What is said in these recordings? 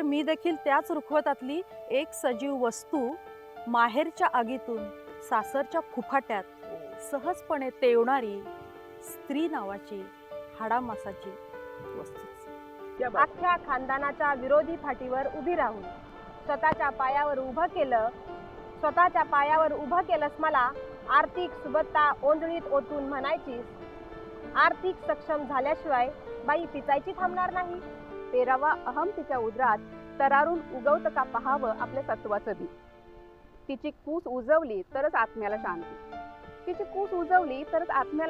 मी देखील त्याच रुखवतातली एक सजीव वस्तू, माहेरच्या आगीतून सासरच्या फुफाट्यात सहजपणे तेवणारी स्त्री नावाची हाडामासाची वस्तू. अख्ख्या खानदानाच्या विरोधी फाटीवर उभी राहून स्वतःच्या पायावर उभं केलंस मला. आर्थिक सुबत्ता ओंजळीत ओतून म्हणायचीस, आर्थिक सक्षम झाल्याशिवाय बाई पिचायची थांबणार नाही. तेरावा अहम तिच्या उदरात तरारून उगवतं का पाहावं आपल्या सत्वाचं बी. तिची कूस उजवली तरच आत्म्याला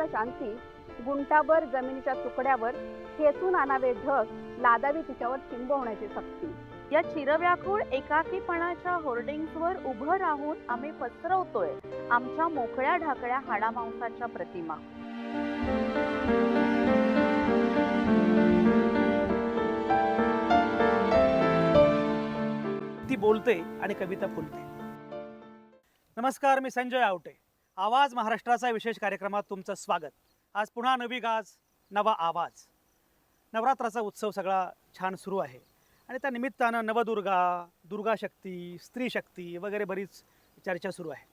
शांती. गुंठाभर जमिनीच्या तुकड्यावर खेचून आणावे ढग, लादावी तिच्यावर चिंबवण्याची सक्ती. या चिरव्याकुळ एकाकीपणाच्या होर्डिंग्सवर उभं राहून आम्ही पसरवतोय आमच्या मोकळ्या ढाकळ्या हाडामांसाच्या प्रतिमा. ती बोलते आणि कविता फुलते. नमस्कार, मी संजय आवटे. आवाज महाराष्ट्राचा विशेष कार्यक्रमात तुमचं स्वागत. आज पुन्हा नवी गाज, नवा आवाज. नवरात्राचा उत्सव सगळा छान सुरू आहे आणि त्या निमित्तानं नवदुर्गा, दुर्गाशक्ती, स्त्रीशक्ती वगैरे बरीच चर्चा सुरू आहे.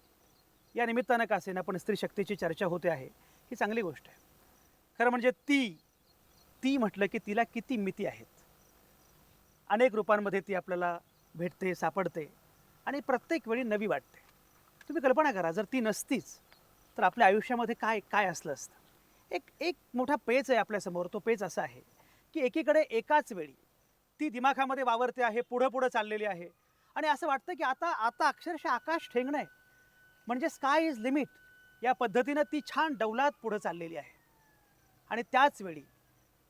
या निमित्तानं का असेना पण स्त्रीशक्तीची चर्चा होते आहे, ही चांगली गोष्ट आहे. खरं म्हणजे ती म्हटलं की तिला किती मिती आहेत. अनेक रूपांमध्ये ती आपल्याला भेटते, सापडते आणि प्रत्येक वेळी नवी वाटते. तुम्ही कल्पना करा, जर ती नसतीच तर आपल्या आयुष्यामध्ये काय काय असलं असतं. एक मोठा पेच आहे आपल्यासमोर. तो पेच असा आहे की एकीकडे एकाच वेळी ती दिमाखामध्ये वावरते आहे, पुढं चाललेली आहे आणि असं वाटतं की आता अक्षरशः आकाश ठेंगणं आहे, म्हणजे स्काय इज लिमिट. या पद्धतीनं ती छान डौलात पुढं चाललेली आहे आणि त्याच वेळी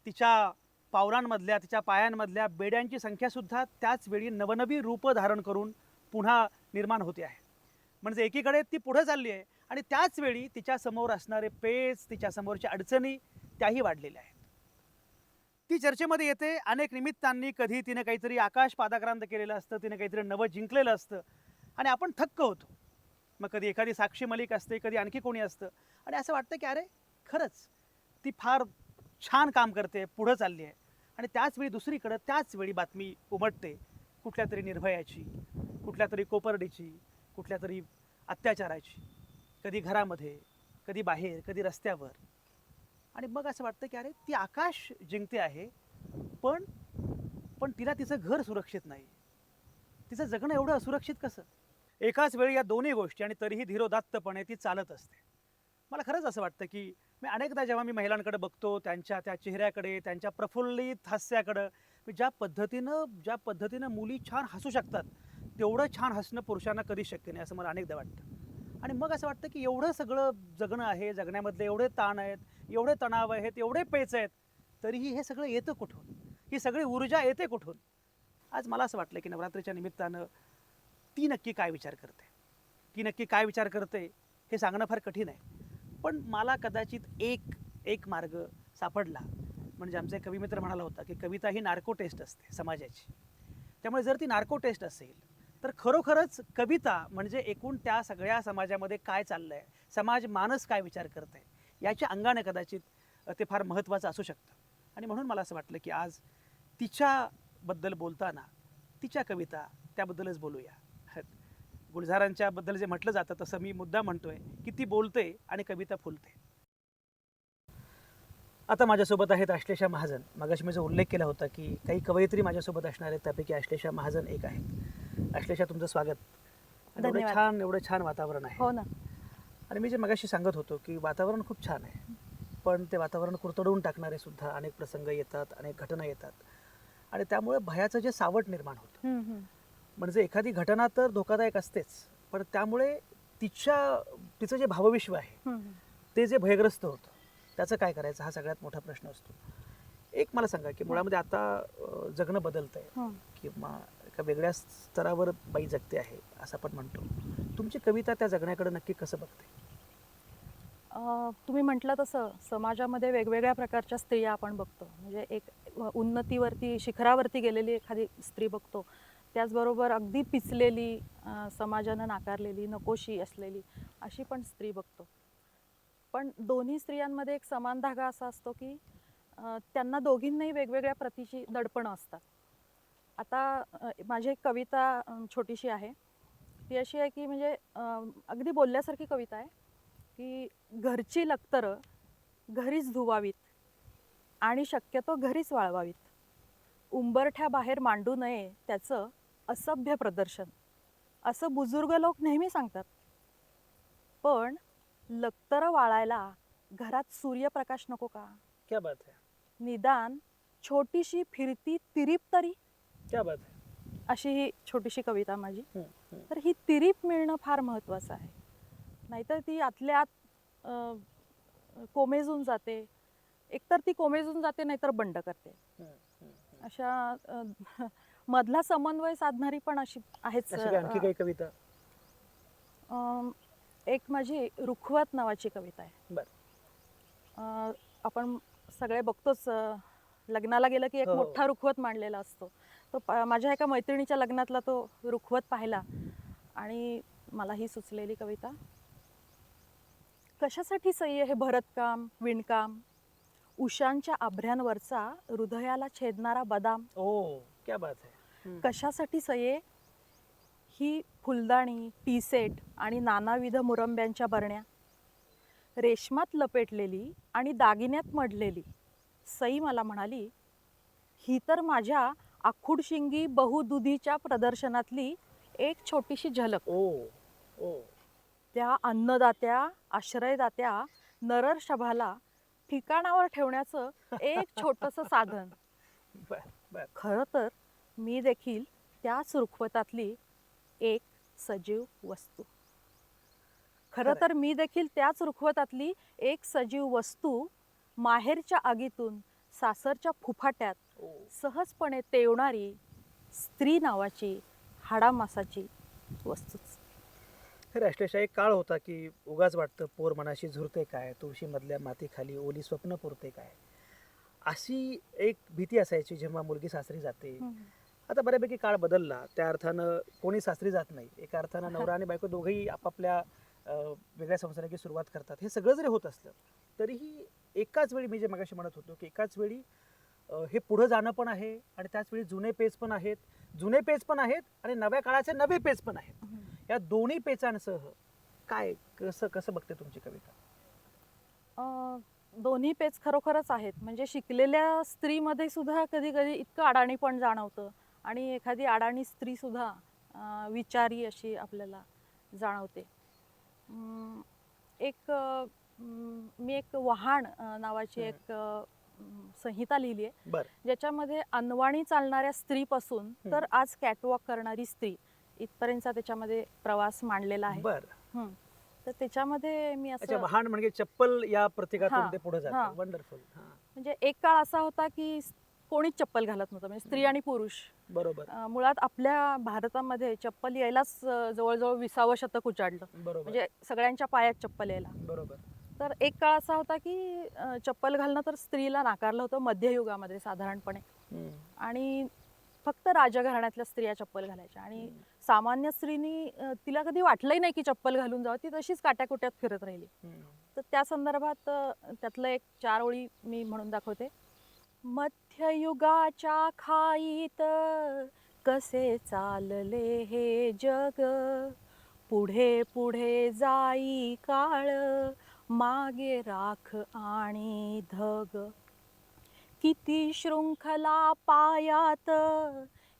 तिच्या पावलांमधल्या, तिच्या पायांमधल्या बेड्यांची संख्यासुद्धा त्याच वेळी नवनवी रूपं धारण करून पुन्हा निर्माण होते आहे. म्हणजे एकीकडे ती पुढं चालली आहे आणि त्याच वेळी तिच्यासमोर असणारे पेच, तिच्यासमोरच्या अडचणी त्याही वाढलेल्या आहेत. ती चर्चेमध्ये येते अनेक निमित्तांनी. कधी तिने काहीतरी आकाश पादाक्रांत केलेलं असतं, तिने काहीतरी नवं जिंकलेलं असतं आणि आपण थक्क होतो. मग कधी एखादी साक्षी मलिक असते, कधी आणखी कोणी असतं आणि असं वाटतं की अरे खरंच ती फार छान काम करते, पुढं चालली आहे. आणि त्याचवेळी दुसरीकडं त्याच वेळी बातमी उमटते कुठल्या तरी निर्भयाची, कुठल्या तरी कोपर्डीची, कुठल्या तरी अत्याचाराची, कधी घरामध्ये, कधी बाहेर, कधी रस्त्यावर. आणि मग असं वाटतं की अरे ती आकाश जिंकते आहे पण तिला तिचं घर सुरक्षित नाही, तिचं जगणं एवढं असुरक्षित कसं. एकाच वेळी या दोन्ही गोष्टी आणि तरीही धीरोदात्तपणे ती चालत असते. मला खरंच असं वाटतं की अनेकदा जेव्हा मी महिलांकडे बघतो, त्यांच्या त्या चेहऱ्याकडे, त्यांच्या प्रफुल्लित हास्याकडं, ज्या पद्धतीनं मुली छान हसू शकतात, तेवढं छान हसणं पुरुषांना कधी शक्य नाही असं मला अनेकदा वाटतं. आणि मग असं वाटतं की एवढं सगळं जगणं आहे, जगण्यामधले एवढे ताण आहेत, एवढे तणाव आहेत, एवढे पेच आहेत, तरीही हे सगळं येतं कुठून, ही सगळी ऊर्जा येते कुठून. आज मला असं वाटलं की नवरात्रीच्या निमित्तानं ती नक्की काय विचार करते हे सांगणं फार कठीण आहे. पण मला कदाचित एक मार्ग सापडला. म्हणजे आमचा एक कविमित्र म्हणाला होता की कविता ही नार्को टेस्ट असते समाजाची. त्यामुळे जर ती नार्को टेस्ट असेल तर खरोखरच कविता म्हणजे एकूण त्या सगळ्या समाजामध्ये काय चाललं आहे, समाज मानस काय विचार करत आहे, याच्या अंगाने कदाचित ते फार महत्त्वाचं असू शकतं. आणि म्हणून मला असं वाटलं की आज तिच्याबद्दल बोलताना तिच्या कविता त्याबद्दलच बोलूया. गुलझारांच्या बद्दल जे म्हटलं जातं तसं मी मुद्दा म्हणतोय की ती बोलते आणि कविता फुलते. आता माझ्यासोबत आहेत आश्लेषा महाजन. मगाशी मी जो उल्लेख केला होता की काही कवयित्री माझ्यासोबत असणार आहेत, त्यापैकी आश्लेषा महाजन एक आहेत. आश्लेषा, तुमचं स्वागत. एवढं छान वातावरण आहे. हो ना. आणि मी जे मगाशी सांगत होतो की वातावरण खूप छान आहे, पण ते वातावरण कुरतडवून टाकणारे सुद्धा अनेक प्रसंग येतात, अनेक घटना येतात आणि त्यामुळे भयाचं जे सावट निर्माण होतं. म्हणजे एखादी घटना तर धोकादायक असतेच, पण त्यामुळे तिचं जे भावविश्व आहे ते जे भयग्रस्त होतं, त्याचं काय करायचं हा सगळ्यात मोठा प्रश्न असतो. एक मला सांगा की मुळामध्ये आता जगणं बदलतंय किंवा एका वेगळ्या स्तरावर बाई जगते आहे असं आपण म्हणतो. तुमची कविता त्या जगण्याकडे नक्की कसं बघते? तुम्ही म्हटलं तसं समाजामध्ये वेगवेगळ्या प्रकारच्या स्त्रिया आपण बघतो. म्हणजे एक उन्नतीवरती, शिखरावरती गेलेली एखादी स्त्री बघतो, त्याचबरोबर अगदी पिचलेली, समाजानं नाकारलेली, नकोशी असलेली अशी पण स्त्री बघतो. पण दोन्ही स्त्रियांमध्ये एक समान धागा असा असतो की त्यांना दोघींनाही वेगवेगळ्या प्रतीची दडपणं असतात. माझी एक कविता छोटीशी आहे. ती अशी आहे की म्हणजे अगदी बोलल्यासारखी कविता आहे की घरची लक्तरं घरीच धुवावीत आणि शक्यतो घरीच वाळवावीत. उंबरठ्याबाहेर मांडू नये त्याचं असभ्य प्रदर्शन, असं बुजुर्ग लोक नेहमी सांगतात. पण लक्तरं वाळायला घरात सूर्यप्रकाश नको का? क्या बात है, निदान छोटीशी फिरती तिरीप तरी. क्या बात है. अशी ही छोटीशी कविता माझी. हं, हं. तर ही तिरीप मिळणं फार महत्त्वाचं आहे, नाहीतर ती आतल्या आत कोमेजून जाते. एकतर ती कोमेजून जाते नाहीतर बंड करते. हं, हं, हं. अशा मधला समन्वय साधणारी पण अशी आहेच. अशी काही आणखी काही कविता? एक माझी रुखवत नावाची कविता आहे. बरं. आपण सगळे बघतोच, लग्नाला गेलं की एक हो. मोठा रुखवत मांडलेला असतो. तो माझ्या एका मैत्रिणीच्या लग्नातला तो रुखवत पाहिला आणि मला ही सुचलेली कविता. कशासाठी सय्य हे भरतकाम विणकाम, उशांच्या आभ्र्यांवरचा हृदयाला छेदणारा बदाम. ओ, क्या बात है. हं. कशासाठी सये ही फुलदाणी, टीसेट आणि नानाविध मुरंब्यांच्या बरण्या, रेशमात लपेटलेली आणि दागिन्यात मढलेली सई मला म्हणाली, ही तर माझ्या आखुडशिंगी बहुदुधीच्या प्रदर्शनातली एक छोटीशी झलक. ओ, ओ. त्या अन्नदात्या, आश्रयदात्या नरर्षभाला ठिकाणावर ठेवण्याचं एक छोटंसं साधन. बर बर. खरं तर मी देखील त्याच रुखवतातली एक सजीव वस्तू. खरं तर मी देखील त्याच रुखवतातली एक सजीव वस्तू, माहेरच्या आगीतून सासरच्या फुफाट्यात ओ. सहजपणे तेवणारी स्त्री नावाची हाडामासाची वस्तूच. खरं अष्टेशा, एक काळ होता की उगाच वाटतं पोर मनाशी झुरते काय, तुळशी मधल्या मातीखाली ओली स्वप्न पुरते काय, अशी एक भीती असायची जेव्हा मुलगी सासरी जाते. आता बऱ्यापैकी काळ बदलला, त्या अर्थानं कोणी सासरी जात नाही. एका अर्थानं नवरा आणि बायको दोघंही आपापल्या वेगळ्या संसाराची सुरुवात करतात. हे सगळं जरी होत असलं तरीही एकाच वेळी, मी जे मगाशी म्हणत होतो की एकाच वेळी हे पुढं जाणं पण आहे आणि त्याच वेळी जुने पेच पण आहेत, जुने पेच पण आहेत आणि नव्या काळाचे नवे पेच पण आहेत. या दोन्ही पेचांसह काय कसं कसं बघते तुमची कविता? दोन्ही पेच खरोखरच आहेत. म्हणजे शिकलेल्या स्त्रीमध्ये सुद्धा कधी कधी इतकं अडाणी पण जाणवतं आणि एखादी अडाणी स्त्री सुद्धा विचारी अशी आपल्याला जाणवते. मी एक वहाण नावाची एक संहिता लिहिली आहे, बरं. ज्याच्यामध्ये अनवाणी चालणाऱ्या स्त्रीपासून तर आज कॅटवॉक करणारी स्त्री इथपर्यंतचा त्याच्यामध्ये प्रवास मांडलेला आहे. बरं. तर त्याच्यामध्ये मी अच्छा, असं वहाण म्हणजे चप्पल या प्रतीकातून हां, ते पुढे हां. जातं. वंडरफुल. म्हणजे एक काळ असा होता की कोणीच चप्पल घालत नव्हतं, म्हणजे स्त्री आणि पुरुष. बरोबर मुळात आपल्या भारतामध्ये चप्पल यायलाच जवळजवळ 20वं शतक उजाडलं. बरोबर म्हणजे सगळ्यांच्या पायात चप्पल यायला. बरोबर. तर एक काळ असा होता की चप्पल घालणं तर स्त्रीला नाकारलं होतं मध्ययुगामध्ये साधारणपणे. आणि फक्त राजघराण्यातल्या स्त्रिया चप्पल घालायच्या आणि सामान्य स्त्रीनी तिला कधी वाटलंही नाही की चप्पल घालून जावं, ती तशीच काट्याकुट्यात फिरत राहिली. तर त्या संदर्भात त्यातलं एक 4 ओळी मी म्हणून दाखवते. मध्ययुगाच्या खाईत कसे चालले हे जग, पुढे पुढे जाई काळ, मागे राख आणि धग. किती शृंखला पायात,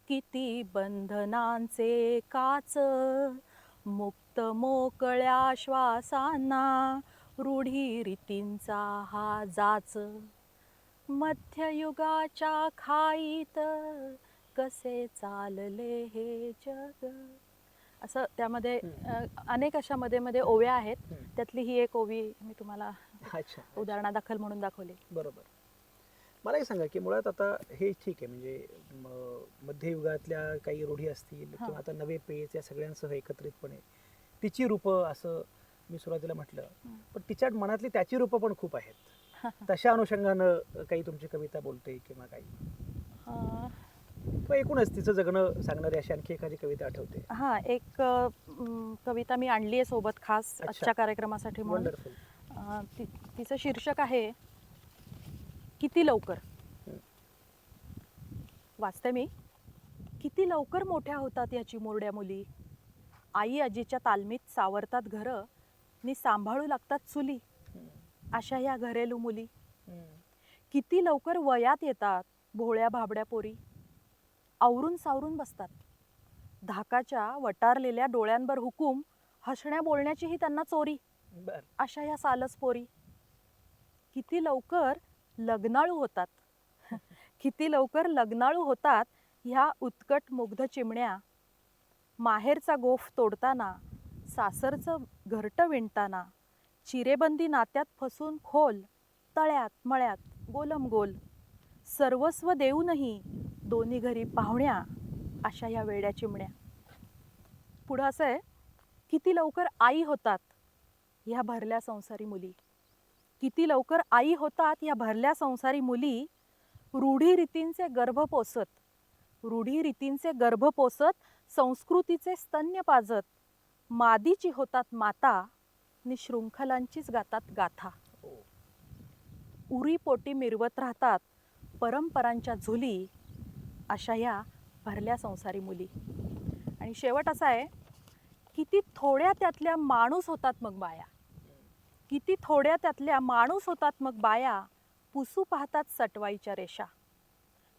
किती बंधनांचे काच, मुक्त मोकळ्या श्वासांना रूढी रीतींचा हा जाच. मध्ययुगाच्या खाईत कसे चालले हे जग. असं त्यामध्ये अनेक अशा मध्ये मध्ये ओव्या आहेत. त्यातली ही एक ओवी मी तुम्हाला अच्छा, उदाहरणादाखल म्हणून दाखवली. बरोबर. मला एक सांगा की मुळात आता हे ठीक आहे, म्हणजे मध्ययुगातल्या काही रूढी असतील किंवा आता नवे पेच या सगळ्यांसह एकत्रितपणे तिची रूपं, असं मी सुरुवातीला म्हटलं, पण तिच्या मनातली त्याची रूपं पण खूप आहेत. तशा अनुषंगानं काही तुमची कविता बोलते किंवा काही, किंवा एकूणच तिचं जगणं सांगणारी अशी आणखी एखादी कविता आठवते? हा, एक कविता मी आणली आहे सोबत खास अच्छा. आजच्या कार्यक्रमासाठी म्हणून. वंडरफुल. तिचं शीर्षक आहे किती लवकर. वाचते मी. किती लवकर मोठ्या होतात या चिमुरड्या मुली. आई आजीच्या तालमीत सावरतात घरं नि सांभाळू लागतात चुली. अशा या घरेलू मुली किती लवकर वयात येतात भोळ्या भाबड्या पोरी. आवरून सावरून बसतात. धाकाच्या वटारलेल्या डोळ्यांवर हुकूम, हसण्या बोलण्याचीही त्यांना चोरी. बर. अशा या सालस पोरी किती लवकर लग्नाळू होतात. किती लवकर लग्नाळू होतात ह्या उत्कट मुग्ध चिमण्या. माहेरचा गोफ तोडताना, सासरचं घरटं विणताना, चिरेबंदी नात्यात फसून खोल, तळ्यात मळ्यात गोलम गोल, सर्वस्व देऊनही दोन्ही घरी पाहुण्या. अशा या वेड्या चिमण्या. पुढं असं आहे, किती लवकर आई होतात ह्या भरल्या संसारी मुली. किती लवकर आई होतात ह्या भरल्या संसारी मुली. रूढीरीतींचे गर्भ पोसत, रूढीरीतींचे गर्भ पोसत, संस्कृतीचे स्तन्य पाजत, मादीची होतात माता नि शृंखलांचीच गातात गाथा. उरी पोटी मिरवत राहतात परंपरांच्या झुली. अशा या भरल्या संसारी मुली. आणि शेवट असा आहे, किती थोड्या त्यातल्या माणूस होतात मग बाया. किती थोड्या त्यातल्या माणूस होतात मग बाया. पुसू पाहतात सटवाईच्या रेषा,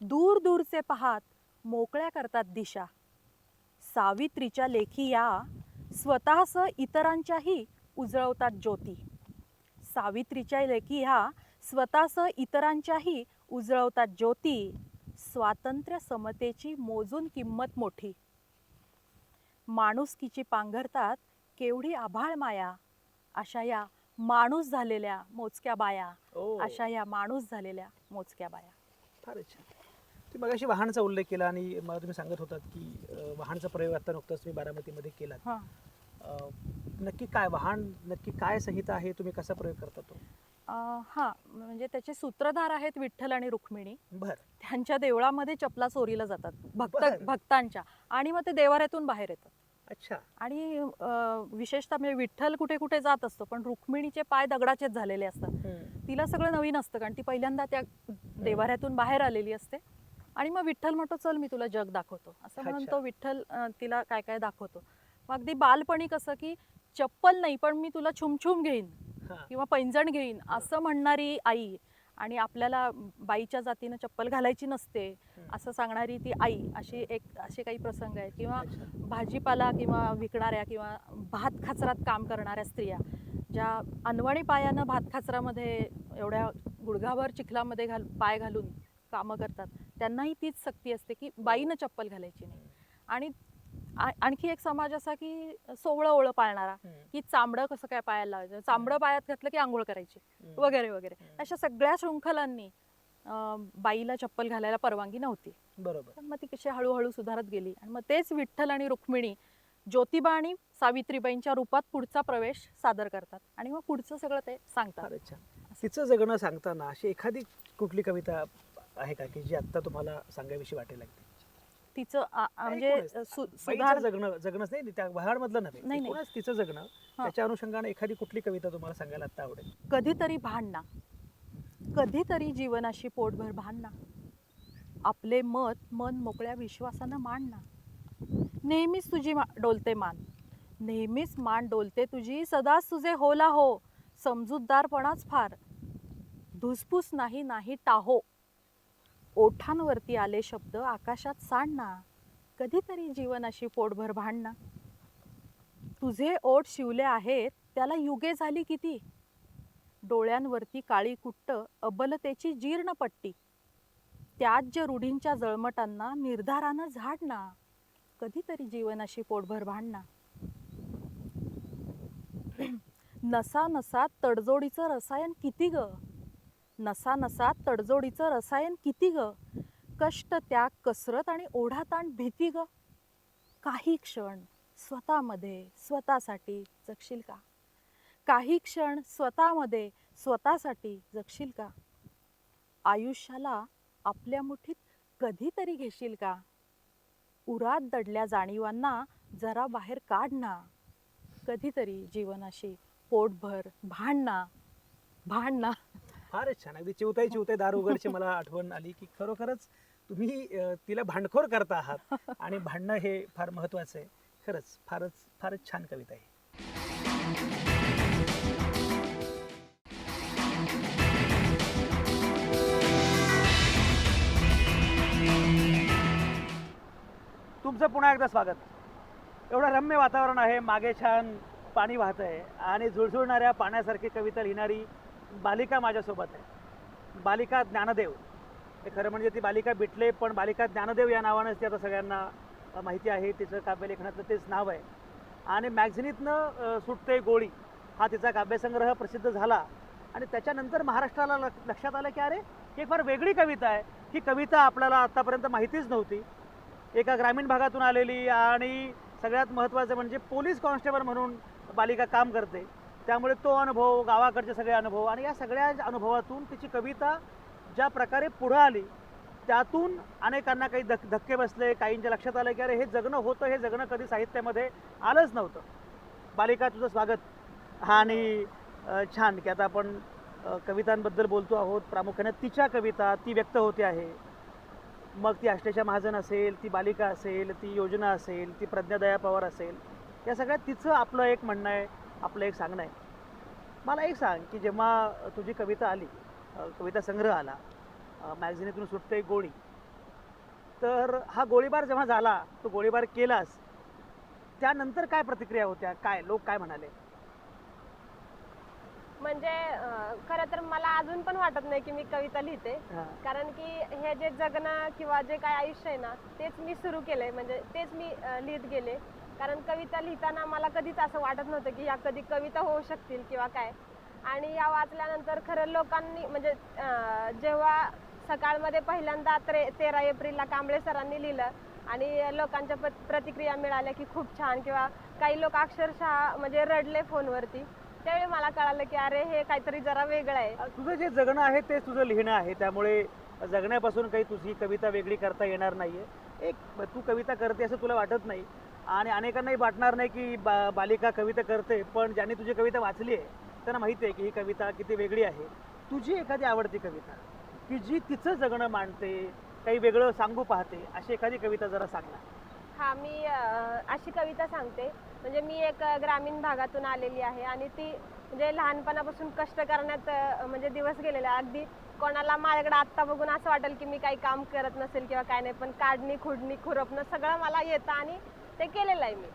दूर दूरचे पाहात मोकळ्या करतात दिशा. सावित्रीच्या लेखी या स्वतःसह इतरांच्याही उजळवतात ज्योती. सावित्रीच्या लेखी ह्या स्वतःसह इतरांच्याही उजळवतात ज्योती. स्वातंत्र्य समतेची मोजून किंमत मोठी. माणुसकीची पांघरतात केवढी आभाळ माया. अशा या माणूस झालेल्या मोजक्या बाया. अशा या माणूस झालेल्या मोजक्या बाया. फारच छान. तुम्ही मगाशी वाहनचा उल्लेख केला आणि मला तुम्ही सांगत होतात की वाहनचा प्रयोग आता नुकताच तुम्ही बारामतीमध्ये केला. नक्की काय वाहन, नक्की काय संहिता आहे, तुम्ही कसा प्रयोग करता तो? हां, म्हणजे त्याचे सूत्रधार आहेत विठ्ठल आणि रुक्मिणी. बर. त्यांच्या देवळामध्ये चपला चोरीला जातात बरं. भक्तांच्या, आणि मग ते देवाऱ्यातून बाहेर येतात. अच्छा. आणि विशेषतः म्हणजे विठ्ठल कुठे कुठे जात असतो, पण रुक्मिणीचे पाय दगडाचेच झालेले असतात. तिला सगळं नवीन असतं, कारण ती पहिल्यांदा त्या देवाऱ्यातून बाहेर आलेली असते. आणि मग विठ्ठल म्हणतो, चल मी तुला जग दाखवतो, असं म्हणून अच्छा. तो विठ्ठल तिला काय काय दाखवतो. मग अगदी बालपणी कसं की चप्पल नाही पण मी तुला छुमछुम घेईन हा. किंवा पैंजण घेईन असं म्हणणारी आई, आणि आपल्याला बाईच्या जातीनं चप्पल घालायची नसते असं सांगणारी ती आई. असे काही प्रसंग आहेत. किंवा अच्छा. भाजीपाला किंवा विकणाऱ्या किंवा भात खाचरात काम करणाऱ्या स्त्रिया, ज्या अनवणी पायानं भात खाचरामध्ये एवढ्या गुडघाभर चिखलामध्ये पाय घालून कामं करतात, त्यांनाही तीच सक्ती असते की बाईनं चप्पल घालायची नाही. आणि आणखी एक समाज असा की सोवळं ओळं पाळणारा, की चांबडं कसं काय पायाला लावायचं, चांबडं पायात घातलं की आंघोळ करायची वगैरे वगैरे. अशा सगळ्या शृंखलांनी बाईला चप्पल घालायला परवानगी नव्हती. बरोबर. मग ती कशी हळूहळू सुधारत गेली. आणि मग तेच विठ्ठल आणि रुक्मिणी ज्योतिबा आणि सावित्रीबाईंच्या रूपात पुढचा प्रवेश सादर करतात, आणि मग पुढचं सगळं ते सांगतात. फारच छान. तिचं जगणं सांगताना अशी एखादी कुठली कविता आहे का की जी आता तुम्हाला सांगावीशी वाटेल लागते? तिचं म्हणजे बाईचं जगणंच नाही, त्या वहाडमधलं नाही, नव्हे, नाही. एकूणच तिचं जगणं, त्याच्या अनुषंगाने एखादी कुठली कविता तुम्हाला सांगायला आता आवडेल? कधीतरी भांडणा, कधीतरी जीवनाशी पोटभर भांडणा, आपले मत मन मोकळ्या विश्वासानं मांडणा. नेहमीच तुझी डोलते मान, नेहमीच मान डोलते तुझी, सदाच तुझे होला हो, समजूतदारपणाच फार, धुसफूस नाही नाही टाहो, ओठांवरती आले शब्द आकाशात सांडणा. कधीतरी जीवनाशी पोटभर भांडणा. तुझे ओठ शिवले आहेत त्याला युगे झाली किती, डोळ्यांवरती काळी कुट्ट अबलतेची जीर्ण पट्टी, त्याज्य रूढींच्या जळमटांना निर्धारानं झाडणा. कधीतरी जीवनाशी पोटभर भांडणा. नसा नसात तडजोडीचं रसायन किती ग, नसा नसात तडजोडीचं रसायन किती ग, कष्ट त्याग कसरत आणि ओढाताण भीती ग. काही क्षण स्वतःमध्ये स्वतःसाठी जगशील का, काही क्षण स्वतःमध्ये स्वतःसाठी जगशील का, आयुष्याला आपल्या मुठीत कधीतरी घेशील का, उरात दडल्या जाणीवांना जरा बाहेर काढणा. कधीतरी जीवनाशी पोटभर भांडणा भांडणा. फारच छान. अगदी चिवताई चिवताई दार उघडची मला आठवण आली की खरोखरच तुम्ही तिला भांडखोर करता आहात आणि भांडणं हे फार महत्त्वाचं आहे. खरंच फारच छान कविता आहे. तुमचं पुन्हा एकदा स्वागत. एवढं रम्य वातावरण आहे, मागे छान पाणी वाहत आहे आणि झुळझुळणाऱ्या पाण्यासारखी कविता लिहिणारी बालिका माझ्यासोबत आहे. बालिका ज्ञानदेव. हे खरं म्हणजे ती बालिका बिटले, पण बालिका ज्ञानदेव या नावानेच ती आता सगळ्यांना माहिती आहे. तिचं काव्यलेखनातलं तेच नाव आहे. आणि मॅगझिनीतनं सुटते गोळी हा तिचा काव्यसंग्रह प्रसिद्ध झाला आणि त्याच्यानंतर महाराष्ट्राला लक्षात आलं की अरे ही फार वेगळी कविता आहे. ही कविता आपल्याला आत्तापर्यंत माहितीच नव्हती. एका ग्रामीण भागातून आलेली आणि सगळ्यात महत्त्वाचं म्हणजे पोलीस कॉन्स्टेबल म्हणून बालिका काम करते. त्यामुळे तो अनुभव, गावाकडचे सगळे अनुभव आणि या सगळ्या अनुभवातून तिची कविता ज्या प्रकारे पुढं आली त्यातून अनेकांना काही धक्के बसले. काहींच्या लक्षात आलं की अरे हे जगणं होतं, हे जगणं कधी साहित्यामध्ये आलंच नव्हतं. बालिका, तुझं स्वागत. आणि छान की आता आपण कवितांबद्दल बोलतो आहोत. प्रामुख्याने तिच्या कविता ती व्यक्त होते आहे. मग ती आश्लेषा महाजन असेल, ती बालिका असेल, ती योजना असेल, ती प्रज्ञादया पवार असेल, या सगळ्यात तिचं आपलं एक म्हणणं आहे, आपलं एक सांगणं आहे. मला एक सांग की जेव्हा तुझी कविता आली, कविता संग्रह आला, मॅगझिनीतून सुटते गोळी, तर हा गोळीबार जेव्हा झाला, तो गोळीबार केलास, त्यानंतर काय प्रतिक्रिया होत्या? काय लोक काय म्हणाले? म्हणजे खरं तर मला अजून पण वाटत नाही की मी कविता लिहिते. हां. कारण की हे जे जगणं किंवा जे काय आयुष्य आहे ना, तेच मी सुरू केलंय. म्हणजे तेच मी लिहित गेले. कारण कविता लिहिताना मला कधीच असं वाटत नव्हतं की ह्या कधी कविता होऊ शकतील किंवा काय. आणि या वाचल्यानंतर खरं लोकांनी म्हणजे जेव्हा सकाळमध्ये पहिल्यांदा 13 एप्रिलला कांबळे सरांनी लिहिलं आणि लोकांच्या प्रतिक्रिया मिळाल्या की खूप छान, किंवा काही लोक अक्षरशः म्हणजे रडले फोनवरती, त्यावेळी मला कळालं की अरे हे काहीतरी जरा वेगळं आहे. तुझं जे जगणं आहे तेच तुझं लिहिणं आहे. त्यामुळे जगण्यापासून काही तुझी कविता वेगळी करता येणार नाहीये. एक तू कविता करते असं तुला वाटत नाही आणि अनेकांनाही वाटणार नाही की बालिका कविता करते. पण ज्यांनी तुझी कविता वाचली आहे त्यांना माहिती आहे की ही कविता किती वेगळी आहे. तुझी एखादी आवडती कविता की जी तिचं जगणं मांडते, काही वेगळं सांगू पाहते, अशी एखादी कविता जरा सांग ना. हा, मी अशी कविता सांगते. म्हणजे मी एक ग्रामीण भागातून आलेली आहे आणि ती म्हणजे लहानपणापासून कष्ट करण्यात म्हणजे दिवस गेलेले. अगदी कोणाला माझ्याकडे आत्ता बघून असं वाटेल की मी काही काम करत नसेल किंवा काय नाही, पण काढणी, खुडणी, खुरपणं सगळं मला येतं आणि ते केलेलं आहे मी.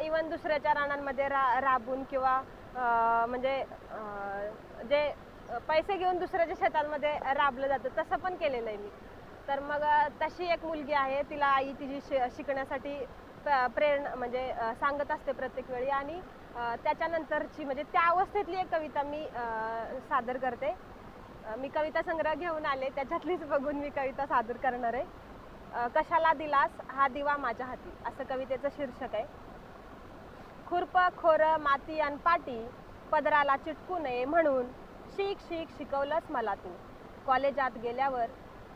इवन दुसऱ्याच्या रानांमध्ये राबून किंवा म्हणजे जे पैसे घेऊन दुसऱ्याच्या शेतांमध्ये राबलं जातं तसं पण केलेलं आहे मी. तर मग तशी एक मुलगी आहे, तिला आई तिची शिकण्यासाठी प्रेरणा म्हणजे सांगत असते प्रत्येक वेळी. आणि त्याच्यानंतरची म्हणजे त्या अवस्थेतली एक कविता मी सादर करते. मी कविता संग्रह घेऊन आले, त्याच्यातलीच बघून मी कविता सादर करणार आहे. कशाला दिलास हा दिवा माझ्या हाती, असं कवितेचं शीर्षक आहे. खुरप, खोरं, माती आणि पाटी पदराला चिटकू नये म्हणून शिकवलंस मला तू. कॉलेजात गेल्यावर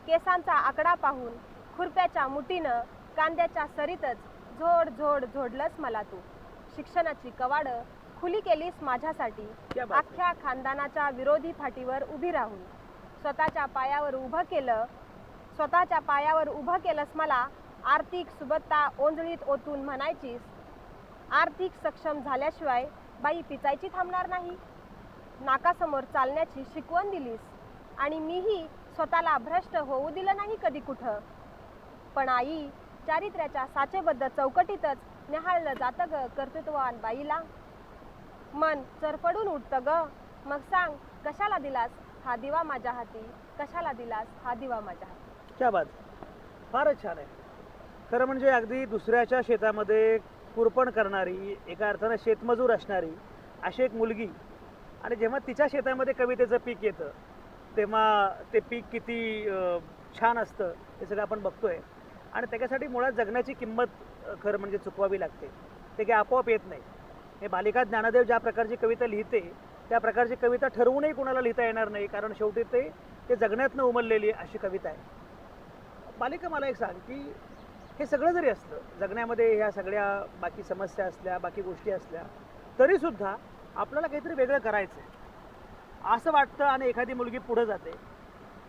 केसांचा आकडा पाहून खुरप्याच्या मुठीनं कांद्याच्या सरीतच झोड झोडलंस मला तू. शिक्षणाची कवाडं खुली केलीस माझ्यासाठी, अख्ख्या खानदानाच्या विरोधी फाटीवर उभी राहून. स्वतःच्या पायावर उभं केलंस मला. आर्थिक सुबत्ता ओंजळीत ओतून म्हणायचीस, आर्थिक सक्षम झाल्याशिवाय बाई पिचायची थांबणार नाही. नाकासमोर चालण्याची शिकवण दिलीस आणि मीही स्वतःला भ्रष्ट होऊ दिलं नाही कधी कुठं. पण आई, चारित्र्याच्या साचेबद्ध चौकटीतच निहाळलं जातं ग कर्तृत्ववान बाईला. मन चरफडून उठतं ग. मग सांग, कशाला दिलास हा दिवा माझ्या हाती, कशाला दिलास हा दिवा माझ्या हाती. क्या बात, फारच छान आहे. खरं म्हणजे अगदी दुसऱ्याच्या शेतामध्ये कुरपण करणारी, एका अर्थानं शेतमजूर असणारी अशी एक मुलगी, आणि जेव्हा तिच्या शेतामध्ये कवितेचं पीक येतं तेव्हा ते पीक किती छान असतं हे सगळं आपण बघतोय. आणि त्याच्यासाठी मुळात जगण्याची किंमत खरं म्हणजे चुकवावी लागते. ते काही आपोआप येत नाही. हे बालिका ज्ञानदेव ज्या प्रकारची कविता लिहिते त्या प्रकारची कविता ठरवूनही कोणाला लिहिता येणार नाही, कारण शेवटी ते जगण्यातनं उमललेली अशी कविता आहे. बालिका, मला एक सांग की हे सगळं जरी असलं, जगण्यामध्ये ह्या सगळ्या बाकी समस्या असल्या, बाकी गोष्टी असल्या, तरीसुद्धा आपल्याला काहीतरी वेगळं करायचं आहे असं वाटतं आणि एखादी मुलगी पुढं जाते.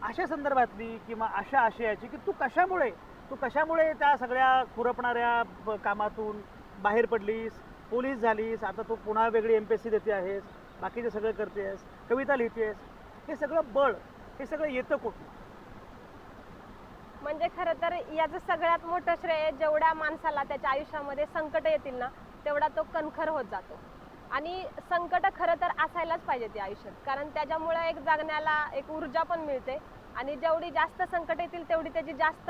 अशा संदर्भातली किंवा अशा आशयाची की तू कशामुळे त्या सगळ्या खुरपणाऱ्या कामातून बाहेर पडलीस, पोलीस झालीस, आता तू पुन्हा वेगळी MPSC देते आहेस, बाकीचे सगळं करतेस, कविता लिहितेस, हे सगळं बळ, हे सगळं येतं कुठून? म्हणजे खरं तर याचं सगळ्यात मोठं श्रेय जेवढ्या माणसाला त्याच्या आयुष्यामध्ये संकट येतील ना तेवढा तो कणखर होत जातो. आणि संकट खरं तर असायलाच पाहिजे ते आयुष्यात, कारण त्याच्यामुळे एक जगण्याला एक ऊर्जा पण मिळते. आणि जेवढी जास्त संकट येतील तेवढी त्याची जास्त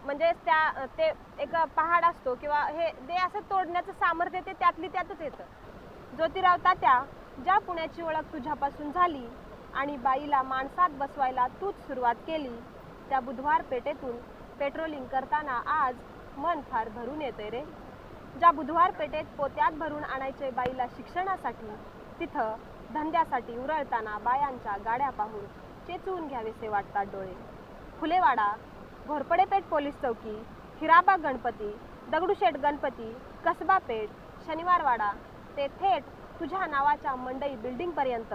म्हणजे ते एक पहाड असतो किंवा ते असं तोडण्याचं सामर्थ्य ते त्यातली त्यातच येतं. ज्योतिराव तात्या, ज्या पुण्याची ओळख तुझ्यापासून झाली आणि बाईला माणसात बसवायला तूच सुरुवात केली, त्या बुधवार पेठेतून पेट्रोलिंग करताना आज मन फार भरून येते रे. ज्या बुधवार पेठेत पोत्यात भरून आणायचे बाईला शिक्षणासाठी, तिथं धंद्यासाठी उरळताना बायांच्या गाड्या पाहून चेचून घ्यावेसे वाटतात डोळे. फुलेवाडा, घोरपडेपेठ पोलीस चौकी, हिराबाग गणपती, दगडूशेठ गणपती, कसबा पेठ, शनिवारवाडा ते थेट तुझ्या नावाच्या मंडई बिल्डिंगपर्यंत,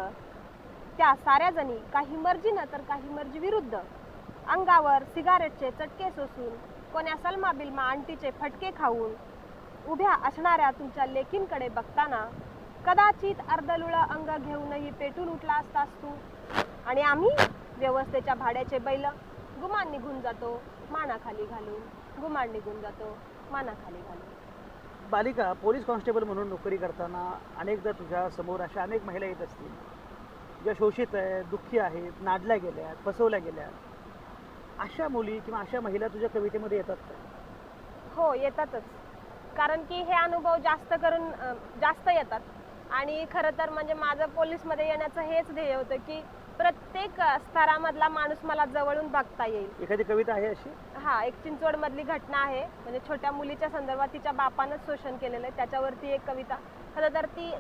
त्या साऱ्या जणी काही मर्जीनं तर काही मर्जी विरुद्ध, अंगावर सिगारेटचे चटके सोसून, कोण्या सलमा बिलमा आंटीचे फटके खाऊन उभ्या असणाऱ्या तुमच्या लेकींकडे बघताना कदाचित अर्धलुळं अंग घेऊनही पेटून उठला असतास तू. आणि आम्ही व्यवस्थेच्या भाड्याचे बैल, गुमान निघून जातो मानाखाली घालून, गुमान निघून जातो मानाखाली घालून. बालिका, पोलीस कॉन्स्टेबल म्हणून नोकरी करताना अनेकदा तुझ्या समोर अशा अनेक महिला येत असतील ज्या शोषित आहेत, दुःखी आहेत, नाडल्या गेल्या, फसवल्या गेल्या. अशा मुली किंवा अशा महिला तुझ्या कवितेमध्ये येतात का? हो, येतातच. कारण की हे अनुभव जास्त करून जास्त येतात. आणि खरं तर म्हणजे माझं पोलीसमध्ये येण्याचं हेच ध्येय होतं की प्रत्येक स्तरामधला माणूस मला जवळून बघता येईल. एखादी कविता आहे अशी? हा, एक चिंचवडमधली घटना आहे. म्हणजे छोट्या मुलीच्या संदर्भात तिच्या बापानंच शोषण केलेलं आहे, त्याच्यावरती एक कविता. खरं तर ती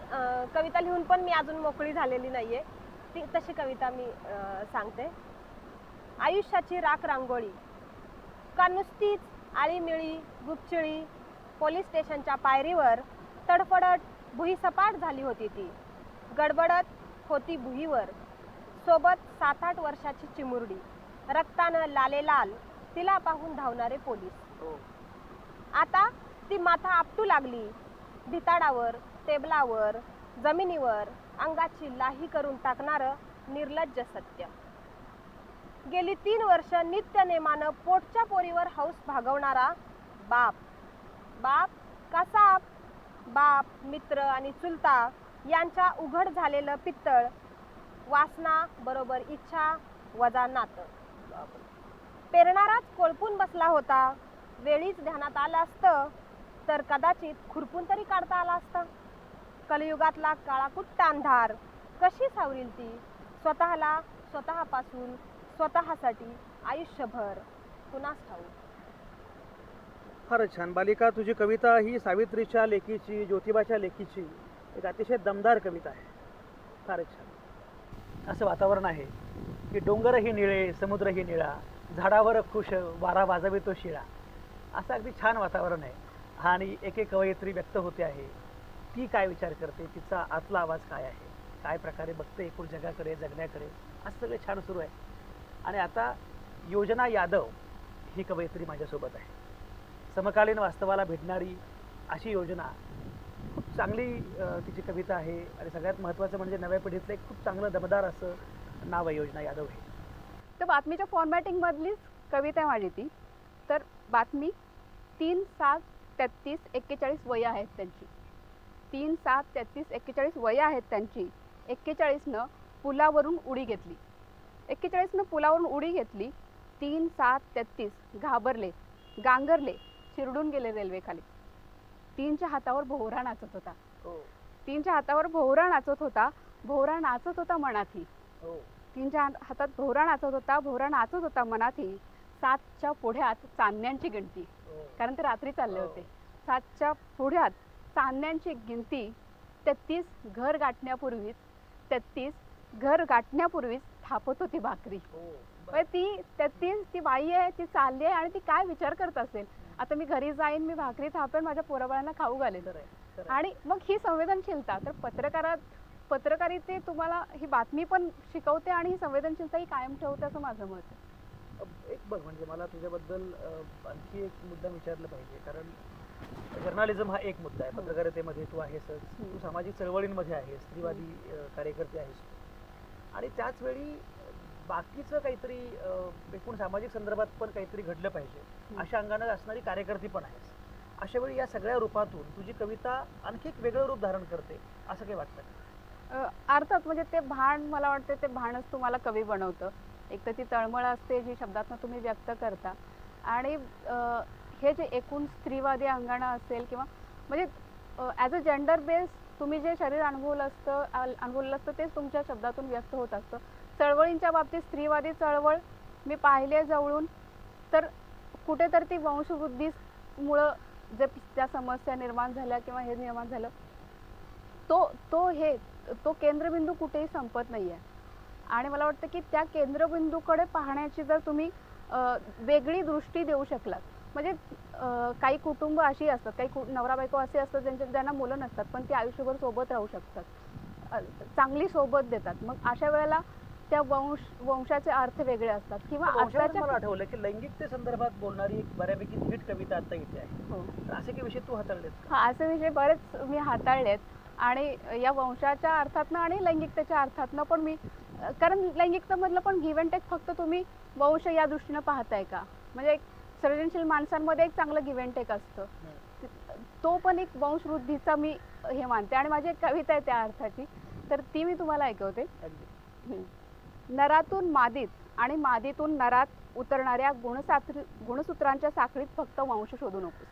कविता लिहून पण मी अजून मोकळी झालेली नाहीये. ती तशी कविता मी सांगते. आयुष्याची राख रांगोळी का नुसतीच आळीमिळी गुपचिळी, पोलीस स्टेशनच्या पायरीवर तडफडत भुई सपाट झाली होती ती, गडबडत होती भुईवर, सोबत 7-8 वर्षाची चिमुरडी, रक्तानं लालेलाल, तिला पाहून धावणारे पोलीस. आता ती माथा आपटू लागली, भिताडावर, टेबलावर, जमिनीवर अंगाची लाही करून टाकणारं निर्लज्ज सत्य. गेली 3 वर्ष नित्य नेमानं पोटच्या पोरीवर हौस भागवणारा बाप. बाप का साप? बाप, मित्र आणि चुलता यांच्या उघड झालेलं पित्तळ, वासना बरोबर इच्छा वजा नातं. पेरणाराच कोळपून बसला होता, वेळीच ध्यानात आलं असतं तर कदाचित खुरपून तरी काढता आला असता. कलियुगातला काळाकुट्ट अंधार कशी सावरील ती, स्वतःला, स्वतःपासून, स्वतःसाठी आयुष्यभर, कुणास ठाऊक. फारच छान बालिका, तुझी कविता ही सावित्रीच्या लेकीची, ज्योतिबाच्या लेकीची एक अतिशय दमदार कविता आहे. फारच छान. असं वातावरण आहे की डोंगरही निळे, समुद्रही निळा, झाडावर खुश वारा वाजवी तो शिळा. असं अगदी छान वातावरण आहे. आणि एक एक कवयित्री व्यक्त होते आहे, ती काय विचार करते, तिचा आतला आवाज काय आहे, काय प्रकारे बघते एकूण जगाकडे, जगण्याकडे, असं सगळं छान सुरू आहे. आणि आता योजना यादव ही कवयित्री माझ्यासोबत आहे. समकालीन वास्तवाला भेटणारी अशी योजना, खूप चांगली तिची कविता आहे. आणि सगळ्यात महत्त्वाचं म्हणजे नव्या पिढीतलं एक खूप चांगलं दमदार असं नाव आहे योजना यादव हे. तर बातमीच्या फॉर्मॅटिंगमधलीच कविता आहे माझी ती. तर बातमी 3, 7, 33, 41 वयं आहेत त्यांची. 3, 7, 33, 41 वयं आहेत त्यांची. 41नं पुलावरून उडी घेतली. 41नं पुलावरून उडी घेतली. 3, 7, 33 घाबरले, गांगरले, चिरडून गेले रेल्वेखाली. 3च्या हातावर भोवरा नाचत होता. 3च्या हातावर भोवरा नाचत होता. भोवरा नाचत होता मनातही. 3च्या हातात भोवरा नाचत होता. भोवरा नाचत होता मनातही. 7च्या पुढ्यात चांदण्यांची गिनती, कारण ते रात्री चालले होते. 7च्या पुढ्यात चांदण्यांची गिनती. 33 घर गाठण्यापूर्वीच 33 घर गाठण्यापूर्वीच थापत होती भाकरी. ती 33 ती बाई आहे, ती चालली आहे आणि ती काय विचार करत असेल, आता मी घरी जाईन, मी भाकरी थापेन, माझ्या पोराबाळांना खाऊ घालेन. आणि मग ही संवेदनशीलता तर पत्रकारिते तुम्हाला ही बातमी पण शिकवते आणि ही संवेदनशीलताही कायम ठेवते असं माझं मत आहे. एक बघ, म्हणजे मला तुझ्याबद्दल आणखी एक मुद्दा विचारलं पाहिजे, कारण जर्नालिझम हा एक मुद्दा आहे. पत्रकारितेमध्ये तू आहेसच, तू सामाजिक चळवळींमध्ये आहेस, स्त्रीवादी कार्यकर्ते आहेस तू. आणि त्याच वेळी बाकीचं काहीतरी एकूण सामाजिक संदर्भात पण काहीतरी घडलं पाहिजे अशा अंगाने असणारी कार्यकर्ती पण आहेस. अशा वेळी या सगळ्या रूपातून तुझी कविता आणखी एक वेगळं रूप धारण करते असं काही वाटतं का? अर्थात म्हणजे ते भान, मला वाटते ते भानच तुम्हाला कवी बनवतं. एक तर ती तळमळ असते जी शब्दातनं तुम्ही व्यक्त करता, आणि हे जे एकूण स्त्रीवादी अंगाणं असेल किंवा म्हणजे ॲज अ जेंडर बेस तुम्ही जे शरीर अनुभवलेलं असतं तेच तुमच्या शब्दातून व्यक्त होत असतं. चळवळींच्या बाबतीत स्त्रीवादी चळवळ मी पाहिले जवळून, तर कुठेतरी ती वंशवृद्धीमुळं जे ज्या समस्या निर्माण झाल्या किंवा हे निर्माण झालं, तो केंद्रबिंदू कुठेही संपत नाही आहे. आणि मला वाटतं की त्या केंद्रबिंदूकडे पाहण्याची जर तुम्ही वेगळी दृष्टी देऊ शकलात, म्हणजे काही कुटुंब अशी असतात, काही नवरा बायको असे असतात ज्यांना मुलं नसतात पण ते आयुष्यभर सोबत राहू शकतात, चांगली सोबत देतात. मग अशा वेळेला त्या वंशाचे अर्थ वेगळे असतात. किंवा वंशावरून मला आठवलं की लैंगिकते संदर्भात बोलणारी एक बऱ्यापैकी हिट कविता आता इथे आहे. हो, तर असे काही विषय तू हाताळलेत का? हा, असे विषय बरेच मी हाताळलेत. आणि या वंशाच्या अर्थातनं आणि लैंगिकतेच्या अर्थातनं पण मी, कारण लैंगिकतेमधलं पण गिव्ह अँड टेक फक्त तुम्ही वंश या दृष्टीनं पाहताय का, म्हणजे एक सर्जनशील माणसांमध्ये एक चांगलं गिव्ह अँड टेक असतं, तो पण एक वंशवृद्धीचा मी हे मानते. आणि माझी एक कविता आहे त्या अर्थाची, तर ती मी तुम्हाला ऐकवते. नरातून मादीत आणि मादीतून नरात उतरणाऱ्या गुणसूत्रांच्या साखळीत फक्त वंश शोधू नकोस.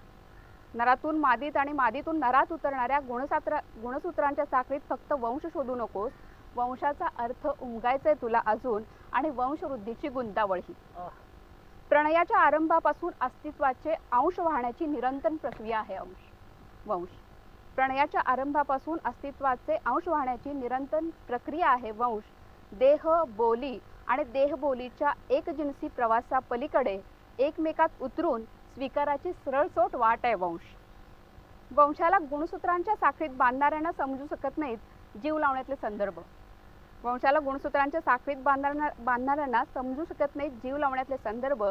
नरातून मादीत आणि मादीतून नरात उतरणाऱ्या गुणसूत्रांच्या साखळीत फक्त वंश शोधू नकोस. वंशाचा अर्थ उमगायचाय तुला अजून, आणि वंशवृद्धीची गुंतावळी. प्रणयाच्या आरंभापासून अस्तित्वाचे अंश वाहण्याची निरंतर प्रक्रिया आहे वंश. प्रणयाच्या आरंभापासून अस्तित्वाचे अंश वाहण्याची निरंतर प्रक्रिया आहे वंश. देह बोली आणि देहबोलीच्या एकजिनसी प्रवासापलीकडे एकमेकात उतरून स्वीकाराची सरळसोट वाट आहे वंश. वंशाला गुणसूत्रांच्या साखळीत बांधणाऱ्यांना समजू शकत नाहीत जीव लावण्यातले संदर्भ. वंशाला गुणसूत्रांच्या साखळीत बांधणाऱ्यांना समजू शकत नाहीत जीव लावण्यातले संदर्भ,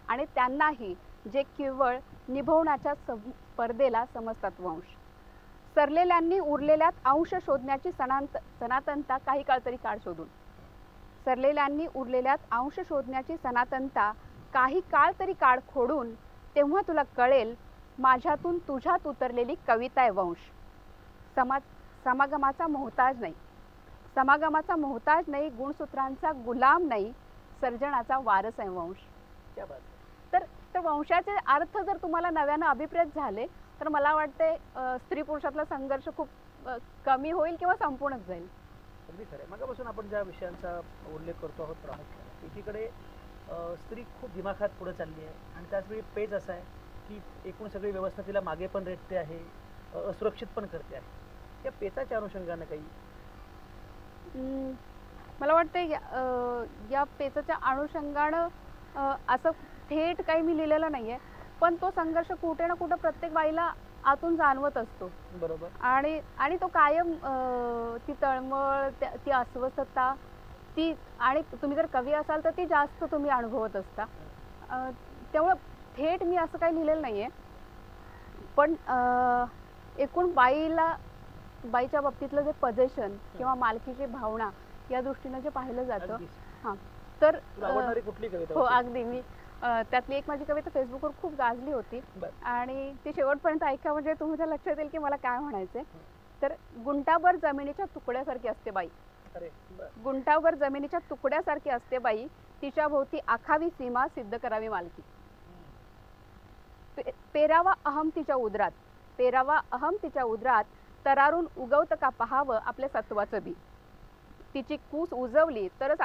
आणि त्यांनाही जे केवळ निभवण्याच्या स्पर्धेला समजतात वंश. सरलेल्यांनी उरलेल्यात अंश शोधण्याची सनातनता काही काळ तरी काढ शोधून. सरलेल्यांनी उरलेल्यात अंश शोधण्याची सनातनता काही काळ तरी काढ खोडून, तेव्हा तुला कळेल माझ्यातून तुझ्यात उतरलेली कविता आहे वंश. समागमाचा मोहताज नाही, गुणसूत्रांचा गुलाम नाही, सर्जनाचा वारस आहे वंश. तर वंशाचे अर्थ जर तुम्हाला नव्यानं अभिप्रेत झाले तर मला वाटते स्त्री पुरुषातला संघर्ष खूप कमी होईल किंवा संपूर्णच जाईल. अगदी खरं आहे. मागापासून आपण ज्या विषयांचा उल्लेख करतो आहोत प्रामुख्याने, एकीकडे स्त्री खूप दिमाखात पुढे चालली आहे, आणि त्याचवेळी पेज असा आहे की एकूण सगळी व्यवस्था तिला मागे पण रेटते आहे, असुरक्षित पण करते आहे. या पेचाच्या अनुषंगानं काही मला वाटतं या पेचाच्या अनुषंगानं असं थेट काही मी लिहिलेलं नाही आहे, पण तो संघर्ष कुठे ना कुठं प्रत्येक बाईला आतून जाणवत असतो. बरोबर. आणि तो कायम ती तळमळ, ती अस्वस्थता, ती, आणि तुम्ही जर कवी असाल तर ती जास्त तुम्ही अनुभवत असता. त्यामुळं थेट मी असं काही लिहिलेलं नाही आहे, पण एकूण बाईच्या बाबतीतलं जे पजेशन किंवा मालकीची भावना या दृष्टीनं जे पाहिलं जातं, हां, तर आवडणारी कुठली कविता? हो, अगदी. मी त्यातली एक माझी कविता फेसबुकवर खूप गाजली होती, आणि ती शेवटपर्यंत ऐका म्हणजे तुमच्या लक्षात येईल की मला काय म्हणायचंय. तर गुंटाभर जमिनीच्या तुकड्यासारखी असते बाई, गुंटाभर जमिनीच्या तुकड्यासारखी असते बाई, तिच्या भोवती आखावी सीमा, सिद्ध करावी मालकी. पेरावा अहम तिच्या उदरात, तरारून उगवत का पहावं आपल्या सत्वाचं बी. तिची कूस उजवली तरच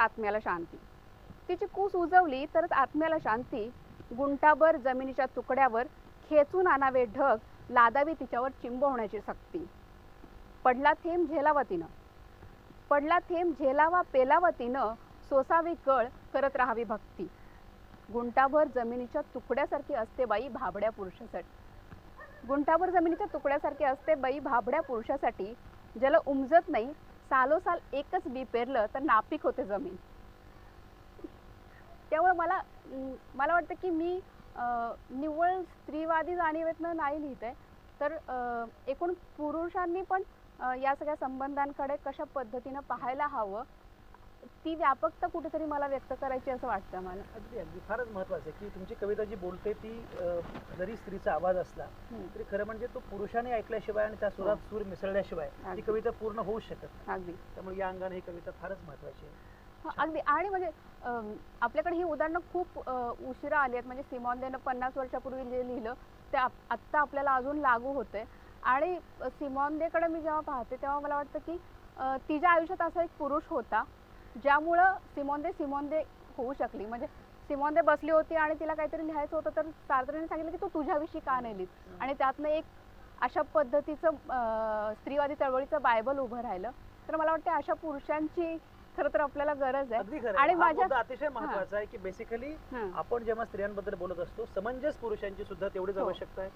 आत्म्याला शांती, गुंटाभर जमिनीच्या तुकड्यावर खेचून आणावे ढग, लादावी तिच्यावर चिंब होण्याची सक्ती. पडला थेंब झेलावा पेलावतीनं, सोसावी कळ करत राहावी भक्ती. गुंटाभर जमिनीच्या तुकड्यासारखी असते बाई भाबड्या पुरुषासाठी, ज्याला उमजत नाही सालोसाल एकच बी पेरलं तर नापीक होते जमीन. त्यामुळे मला वाटतं की मी निव्वळ स्त्रीवादी जाणीवेतनं नाही लिहित आहे, तर एकूण पुरुषांनी पण या सगळ्या संबंधांकडे कशा पद्धतीनं पाहायला हवं, ती व्यापकता कुठेतरी मला व्यक्त करायची असं वाटतं मला. अगदी अगदी फारच महत्त्वाचं आहे की तुमची कविता जी बोलते ती जरी स्त्रीचा आवाज असला तरी खरं म्हणजे तो पुरुषाने ऐकल्याशिवाय आणि त्या सुरात सूर मिसळल्याशिवाय ती अगदी. कविता पूर्ण होऊ शकत नाही. अगदी त्यामुळे या अंगाने ही कविता फारच महत्त्वाची आहे. अगदी. आणि म्हणजे आपल्याकडे ही उदाहरणं खूप उशिरा आली आहेत. म्हणजे सिमॉन देनं 50 वर्षापूर्वी जे लिहिलं ते आत्ता आपल्याला अजून लागू होते. आणि सिमॉन देकडे मी जेव्हा पाहते तेव्हा मला वाटतं की तिच्या आयुष्यात असा एक पुरुष होता ज्यामुळं सिमॉन दे होऊ शकली. म्हणजे सिमॉन दे बसली होती आणि तिला काहीतरी लिहायचं होतं, तर सार्त्रेने सांगितलं की तू तुझ्याविषयी का नाही लिहित, आणि त्यातनं एक अशा पद्धतीचं स्त्रीवादी चळवळीचं बायबल उभं राहिलं. तर मला वाटतं अशा पुरुषांची खरं तर आपल्याला गरज आहे. अगदी खरं आणि आहे. हा माझ्या मुद्दा अतिशय महत्त्वाचा आहे की बेसिकली आपण जेव्हा स्त्रियांबद्दल बोलत असतो समंजस पुरुषांची सुद्धा तेवढीच हो. आवश्यकता आहे.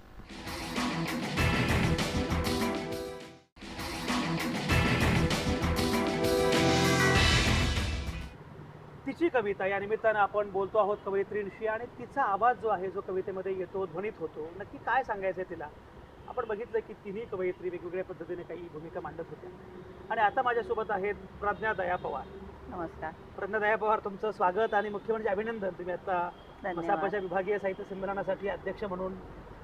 तिची कविता या निमित्तानं आपण बोलतो आहोत कवयित्रींशी, आणि तिचा आवाज जो आहे जो कवितेमध्ये येतो, ध्वनित होतो, नक्की काय सांगायचं आहे तिला. आपण बघितलं की तिन्ही कवयित्री वेगवेगळ्या पद्धतीने काही भूमिका मांडत होत्या. आणि आता माझ्यासोबत आहेत प्रज्ञा दया पवार. नमस्कार. प्रज्ञा दया पवार, तुमचं स्वागत आणि मुख्य म्हणजे अभिनंदन. तुम्ही आता धन्यवाद. मसापच्या विभागीय साहित्य संमेलनासाठी अध्यक्ष म्हणून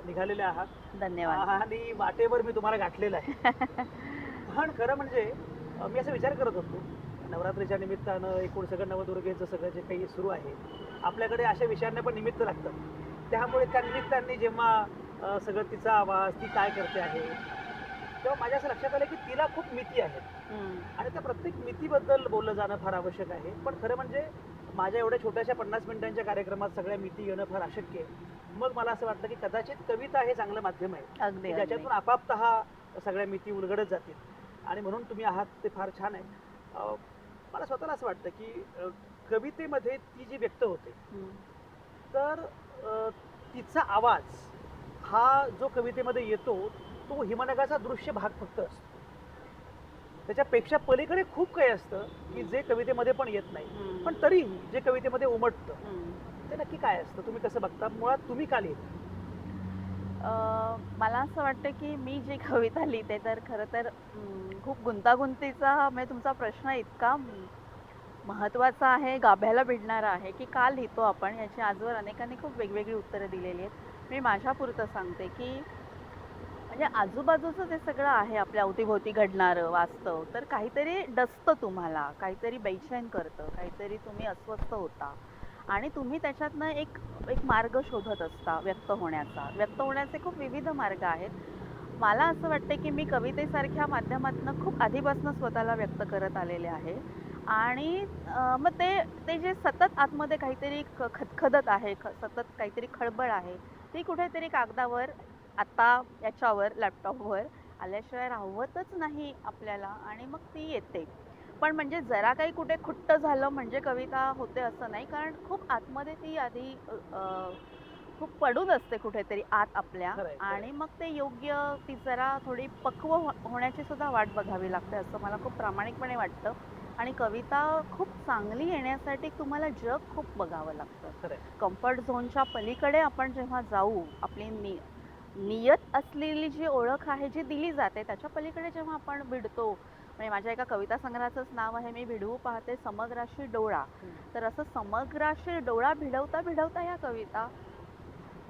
निघालेले आहात. धन्यवाद. आणि वाटेवर मी तुम्हाला गाठलेलं आहे. पण खरं म्हणजे मी असा विचार करत होतो, नवरात्रीच्या निमित्तानं एकूण सगळं नवदुर्गेचं सगळं जे काही सुरू आहे आपल्याकडे अशा विषयांना पण निमित्त लागतात. त्यामुळे त्या निमित्तांनी जेव्हा सगळं तिचा आवाज, ती काय करते आहे, तेव्हा माझ्या असं लक्षात आलं की तिला खूप मिती आहेत आणि त्या प्रत्येक मितीबद्दल बोललं जाणं फार आवश्यक आहे. पण खरं म्हणजे माझ्या एवढ्या छोट्याशा 50 मिनिटांच्या कार्यक्रमात सगळ्या मिती येणं फार अशक्य आहे. मग मला असं वाटतं की कदाचित कविता हे चांगलं माध्यम आहे अगदी की ज्याच्यातून आपापतः सगळ्या मिती उलगडत जातील, आणि म्हणून तुम्ही आहात ते फार छान आहे. मला स्वतःला असं वाटतं की कवितेमध्ये ती जी व्यक्त होते तर तिचा आवाज हा जो कवितेमध्ये येतो तो हिमनगाचा दृश्य भाग फक्त असतो. त्याच्यापेक्षा पलीकडे खूप काही असतं की जे कवितेमध्ये पण येत नाही, पण तरीही जे कवितेमध्ये उमटतं ते नक्की काय असतं, तुम्ही कसं बघता, मुळात तुम्ही का लिहिता? मला असं वाटतं की मी जी कविता लिहिते तर खरं तर खूप गुंतागुंतीचा म्हणजे तुमचा प्रश्न इतका महत्त्वाचा आहे, गाभ्याला भिडणारा आहे की का लिहितो आपण, याची आजवर अनेकांनी खूप वेगवेगळी उत्तरं दिलेली आहेत. मी माझ्यापुरतं सांगते की म्हणजे आजूबाजूचं जे सगळं आहे आपल्या अवतीभोवती घडणारं वास्तव, तर काहीतरी डसतं तुम्हाला, काहीतरी बेचैन करतं, काहीतरी तुम्ही अस्वस्थ होता आणि तुम्ही त्याच्यातनं एक मार्ग शोधत असता व्यक्त होण्याचा. व्यक्त होण्याचे खूप विविध मार्ग आहेत. मला असं वाटतं की मी कवितेसारख्या माध्यमातून खूप आधीपासून स्वतःला व्यक्त करत आलेले आहे. आणि मग ते जे सतत आतमध्ये काहीतरी खदखदत आहे, सतत काहीतरी खळबळ आहे, ती कुठेतरी कागदावर आता याच्यावर लॅपटॉपवर आल्याशिवाय राहवतच नाही आपल्याला, आणि मग ती येते. पण म्हणजे जरा काही कुठे खुट्ट झालं म्हणजे कविता होते असं नाही, कारण खूप आतमध्ये ती आधी खूप पडून असते कुठेतरी आत आपल्या. खरंय, खरंय. आणि मग ते योग्य ती जरा थोडी पक्व होण्याची सुद्धा वाट बघावी लागते असं मला खूप प्रामाणिकपणे वाटतं. आणि कविता खूप चांगली येण्यासाठी तुम्हाला जग खूप बघावं लागतं. खरंय. कम्फर्ट झोनच्या पलीकडे आपण जेव्हा जाऊ, आपली नियत असलेली जी ओळख आहे जी दिली जाते त्याच्या पलीकडे जेव्हा आपण भिडतो, म्हणजे माझ्या एका कविता संग्रहाचंच नाव आहे मी भिडवू पाहते समग्राशी डोळा. तर असं समग्राशी डोळा भिडवता भिडवता ह्या कविता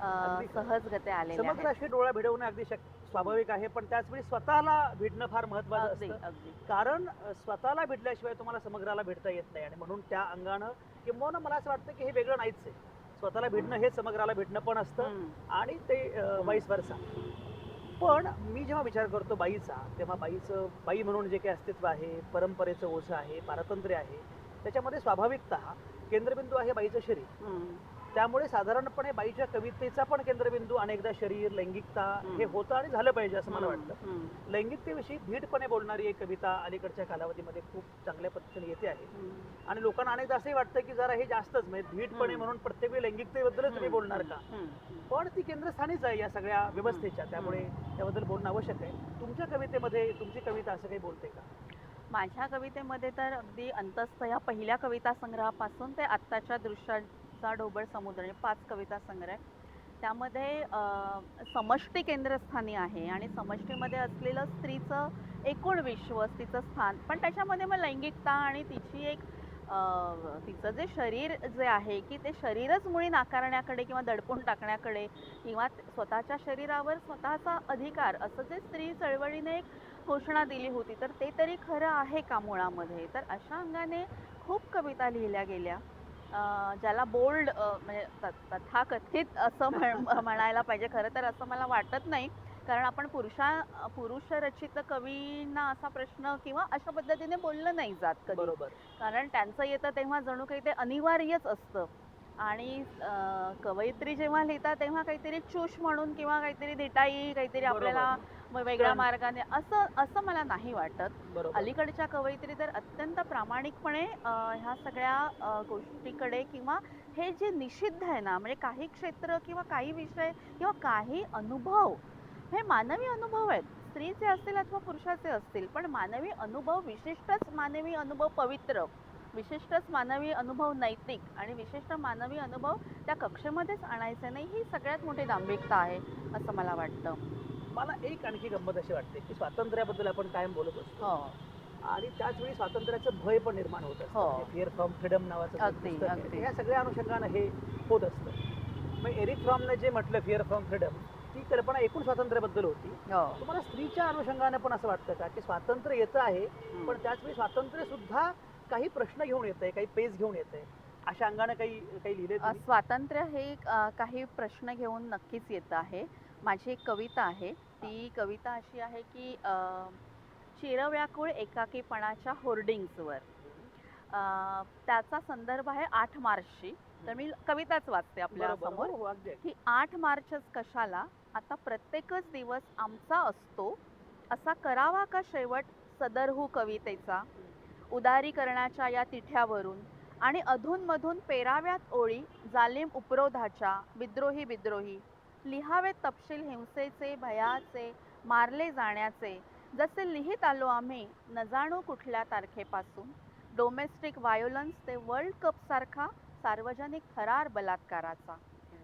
अगदी खरं. सहजगते आलेल्या समग्र आहेत. अशी डोळा भिडवणं अगदी स्वाभाविक आहे, पण त्याचवेळी स्वतःला भिडणं फार महत्वाचं अगदी असतं. अगदी कारण स्वतःला भिडल्याशिवाय तुम्हाला समग्राला भिडता येत नाही, आणि म्हणून त्या अंगानं किंवा मला असं वाटतं की हे वेगळं नाहीच आहे. स्वतःला भिडणं हे समग्राला भिडणं पण असतं आणि ते वाईस वर्सा. पण मी जेव्हा विचार करतो बाईचा, तेव्हा बाई म्हणून जे काही अस्तित्व आहे, परंपरेचं ओझं आहे, पारतंत्र्य आहे, त्याच्यामध्ये स्वाभाविकतः केंद्रबिंदू आहे बाईचं शरीर. त्यामुळे साधारणपणे बाईच्या कवितेचा पण केंद्रबिंदू अनेकदा शरीर, लैंगिकता हे होतं आणि झालं पाहिजे असं मला वाटतं. लैंगिकतेविषयी धीटपणे बोलणारी एक कविता अलीकडच्या कालावधीमध्ये खूप चांगल्या पद्धतीने येते आहे. आणि लोकांना अनेकदा असंही वाटतं की जरा हे जास्तच म्हणजे धीटपणे म्हणून प्रत्येक वेळी लैंगिकतेबद्दलच तुम्ही बोलणार का, पण ती केंद्रस्थानीच आहे या सगळ्या व्यवस्थेच्या, त्यामुळे त्याबद्दल बोलणं आवश्यक आहे. तुमच्या कवितेमध्ये तुमची कविता असं काही बोलते का? माझ्या कवितेमध्ये तर अगदी अंतस्थ या पहिल्या कविता संग्रहापासून ते आत्ताच्या दृश्याचा ढोबळ समुद्र म्हणजे 5 कविता संग्रह आहे. त्यामध्ये समष्टी केंद्रस्थानी आहे आणि समष्टीमध्ये असलेलं स्त्रीचं एकूण विश्व, तिचं स्थान, पण त्याच्यामध्ये मग लैंगिकता आणि तिची एक तिचं जे शरीर जे आहे की ते शरीरच मुळी नाकारण्याकडे किंवा दडपून टाकण्याकडे किंवा स्वतःच्या शरीरावर स्वतःचा अधिकार असं जे स्त्री चळवळीने एक घोषणा दिली होती, तर ते तरी खरं आहे का मुळामध्ये? तर अशा अंगाने खूप कविता लिहिल्या गेल्या, ज्याला बोल्ड म्हणजे तथाकथित असं म्हणायला पाहिजे. खरं तर असं मला वाटत नाही, कारण आपण पुरुषरचित कवींना असा प्रश्न किंवा अशा पद्धतीने बोललं नाही जात कधी, बरोबर. कारण त्यांचं येतं तेव्हा जणू काही ते अनिवार्यच असतं आणि कवयित्री जेव्हा लिहितात तेव्हा काहीतरी चूष म्हणून किंवा काहीतरी धिटाई काहीतरी आपल्याला वेगळ्या पण- मार्गाने असं असं मला नाही वाटत. बरोबर. अलीकडच्या कवयित्री तर अत्यंत प्रामाणिकपणे ह्या सगळ्या गोष्टीकडे किंवा हे जे निषिद्ध आहे ना, म्हणजे काही क्षेत्र किंवा काही विषय किंवा काही अनुभव हे मानवी अनुभव आहेत, स्त्रीचे असतील अथवा पुरुषाचे असतील, पण मानवी अनुभव विशिष्टच मानवी अनुभव पवित्र, विशिष्टच मानवी अनुभव नैतिक आणि विशिष्ट मानवी अनुभव त्या कक्षेमध्येच आणायचे नाही, ही सगळ्यात मोठी दांभिकता आहे असं मला वाटतं. मला एक आणखी गंमत अशी वाटते की स्वातंत्र्याबद्दल आपण कायम बोलत असतो हो, आणि त्याच वेळी स्वातंत्र्याचं भय पण निर्माण होत हो. असतं. फिअर फ्रॉम फ्रीडम नावाचं जे अगदी, पुस्तक आहे, अगदी. या सगळ्या अनुषंगानं हे होत असतं. मग एरिक फ्रॉमने जे म्हटलं फिअर फ्रॉम फ्रीडम, ती कल्पना एकूण स्वातंत्र्याबद्दल होती. हो. तुम्हाला स्त्रीच्या अनुषंगानं पण असं वाटतं का की स्वातंत्र्य येतं आहे, पण त्याचवेळी स्वातंत्र्य सुद्धा काही प्रश्न घेऊन येतंय, काही पेज घेऊन येतंय, अशा अंगानं काही काही लिहिले स्वातंत्र्य हे काही प्रश्न घेऊन नक्कीच येत आहे. माझी एक कविता आहे, ती कविता अशी आहे की चिरव्याकुळ एकाकीपणाच्या होर्डिंग्सवर. त्याचा संदर्भ आहे 8 मार्चशी, तर मी कविताच वाचते आपल्या समोर. की 8 मार्चच कशाला, आता प्रत्येकच दिवस आमचा असतो, असा करावा का शेवट सदरहू कवितेचा, उदारीकरणाच्या या तिठ्यावरून आणि अधूनमधून पेराव्यात ओळी जालिम उपरोधाच्या, विद्रोही विद्रोही लिहावे तपशील हिंसेचे, भयाचे, मारले जाण्याचे, जसे लिहित आलो आम्ही न जाणू कुठल्या तारखेपासून, डोमेस्टिक व्हायोलन्स ते वर्ल्ड कप सारखा सार्वजनिक थरार बलात्काराचा.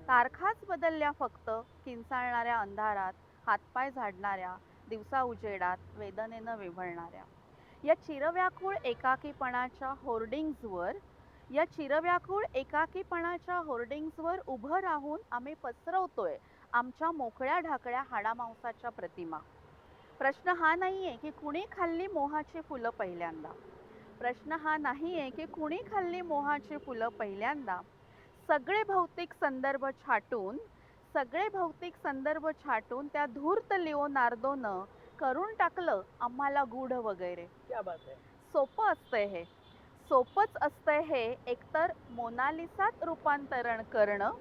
तारखाच बदलल्या फक्त, किंचाळणाऱ्या अंधारात, हातपाय झाडणाऱ्या, दिवसा उजेडात, वेदनेनं विव्हळणाऱ्या. या चिरव्याकुळ एकाकीपणाच्या होर्डिंग्जवर, या चिरव्याकुळ एकाकीपणाच्या होर्डिंग्जवर उभं राहून आम्ही पसरवतोय आमच्या मोकळ्या ढाकळ्या हाडामांसाच्या प्रतिमा. प्रश्न हा नाहीये की कुणी खाल्ली मोहाची फुलं पहिल्यांदा, प्रश्न हा नाहीये की कुणी खाल्ली मोहाची फुलं पहिल्यांदा. सगळे भौतिक संदर्भ छाटून, सगळे भौतिक संदर्भ छाटून त्या धूर्त लिओनार्दोनं करून टाकलं आम्हाला गूढ वगैरे. क्या बात आहे. सोपं असतंय हे, सोपंच असतंय हे, एकतर मोनालिसात रूपांतरण करणं,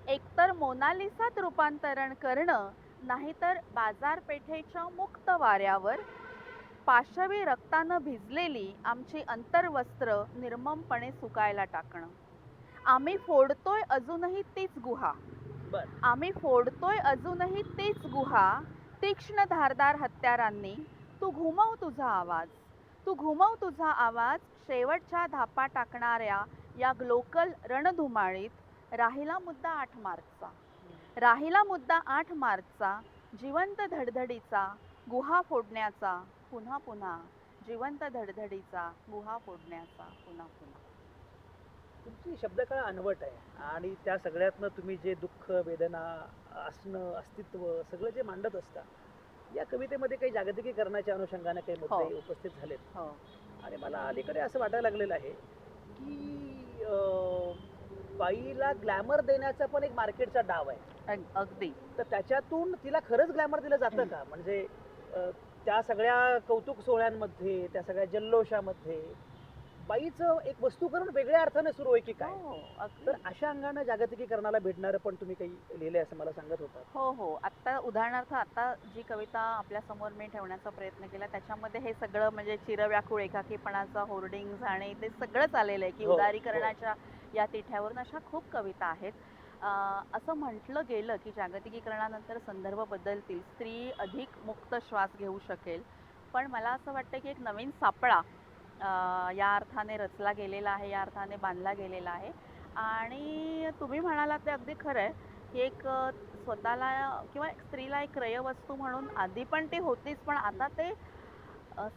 एकतर मोनालिसात रूपांतरण करणं, नाहीतर बाजारपेठेच्या मुक्त वाऱ्यावर पाशवी रक्तानं भिजलेली आमची अंतर्वस्त्र निर्ममपणे सुकायला टाकणं. आम्ही फोडतोय अजूनही तीच गुहा, बर. आम्ही फोडतोय अजूनही तीच गुहा, तीक्ष्ण धारदार हत्यारांनी. तू घुमव तुझा आवाज, तू घुमव तुझा आवाज शेवटच्या धापा टाकणाऱ्या या ग्लोकल रणधुमाळीत. राहिला मुद्दा 8 मार्चचा, राहिला मुद्दा 8 मार्चचा, जिवंत धडधडीचा, गुहा फोडण्याचा पुन्हा पुन्हा, जिवंत धडधडीचा, गुहा फोडण्याचा पुन्हा पुन्हा. तुमची शब्दकळा अनवट आहे आणि त्या सगळ्यातनं तुम्ही जे दुःख, वेदना, असणं, अस्तित्व सगळं जे मांडत असता, या कवितेमध्ये काही जागतिकीकरणाच्या अनुषंगाने काही मुद्दे उपस्थित झालेत. हो, आणि मला अलीकडे असं वाटायला लागलेलं आहे की बाईला ग्लॅमर देण्याचा पण एक मार्केटचा डाव आहे. अगदी. तर त्याच्यातून तिला खरंच ग्लॅमर दिलं जातं का? म्हणजे त्या सगळ्या कौतुक सोहळ्यांमध्ये, त्या सगळ्या जल्लोषामध्ये बाईचं एक वस्तूकरण वेगळ्या अर्थाने सुरू आहे की काय? हो, अगदी. तर अशा अंगानं जागतिकीकरणाला भेटणारं पण तुम्ही काही लिहिलंय असं मला सांगत होता. हो हो, आत्ता उदाहरणार्थ आता जी कविता आपल्यासमोर मी ठेवण्याचा प्रयत्न केला त्याच्यामध्ये हे सगळं म्हणजे चिरव्याकुळ एकाकीपणाचा होर्डिंग्ज आणि ते सगळंच आलेलं आहे की हो, हो. उदारीकरणाच्या या तिठ्यावरून अशा खूप कविता आहेत. असं म्हटलं गेलं की जागतिकीकरणानंतर संदर्भ बदलतील, स्त्री अधिक मुक्त श्वास घेऊ शकेल, पण मला असं वाटतं की एक नवीन सापळा या अर्थाने रचला गेलेला आहे, या अर्थाने बांधला गेलेला आहे. आणि तुम्ही म्हणालात ते अगदी खरं आहे की एक स्वतःला किंवा एक स्त्रीला एक क्रयवस्तू म्हणून आधी पण ती होतीच, पण आता ते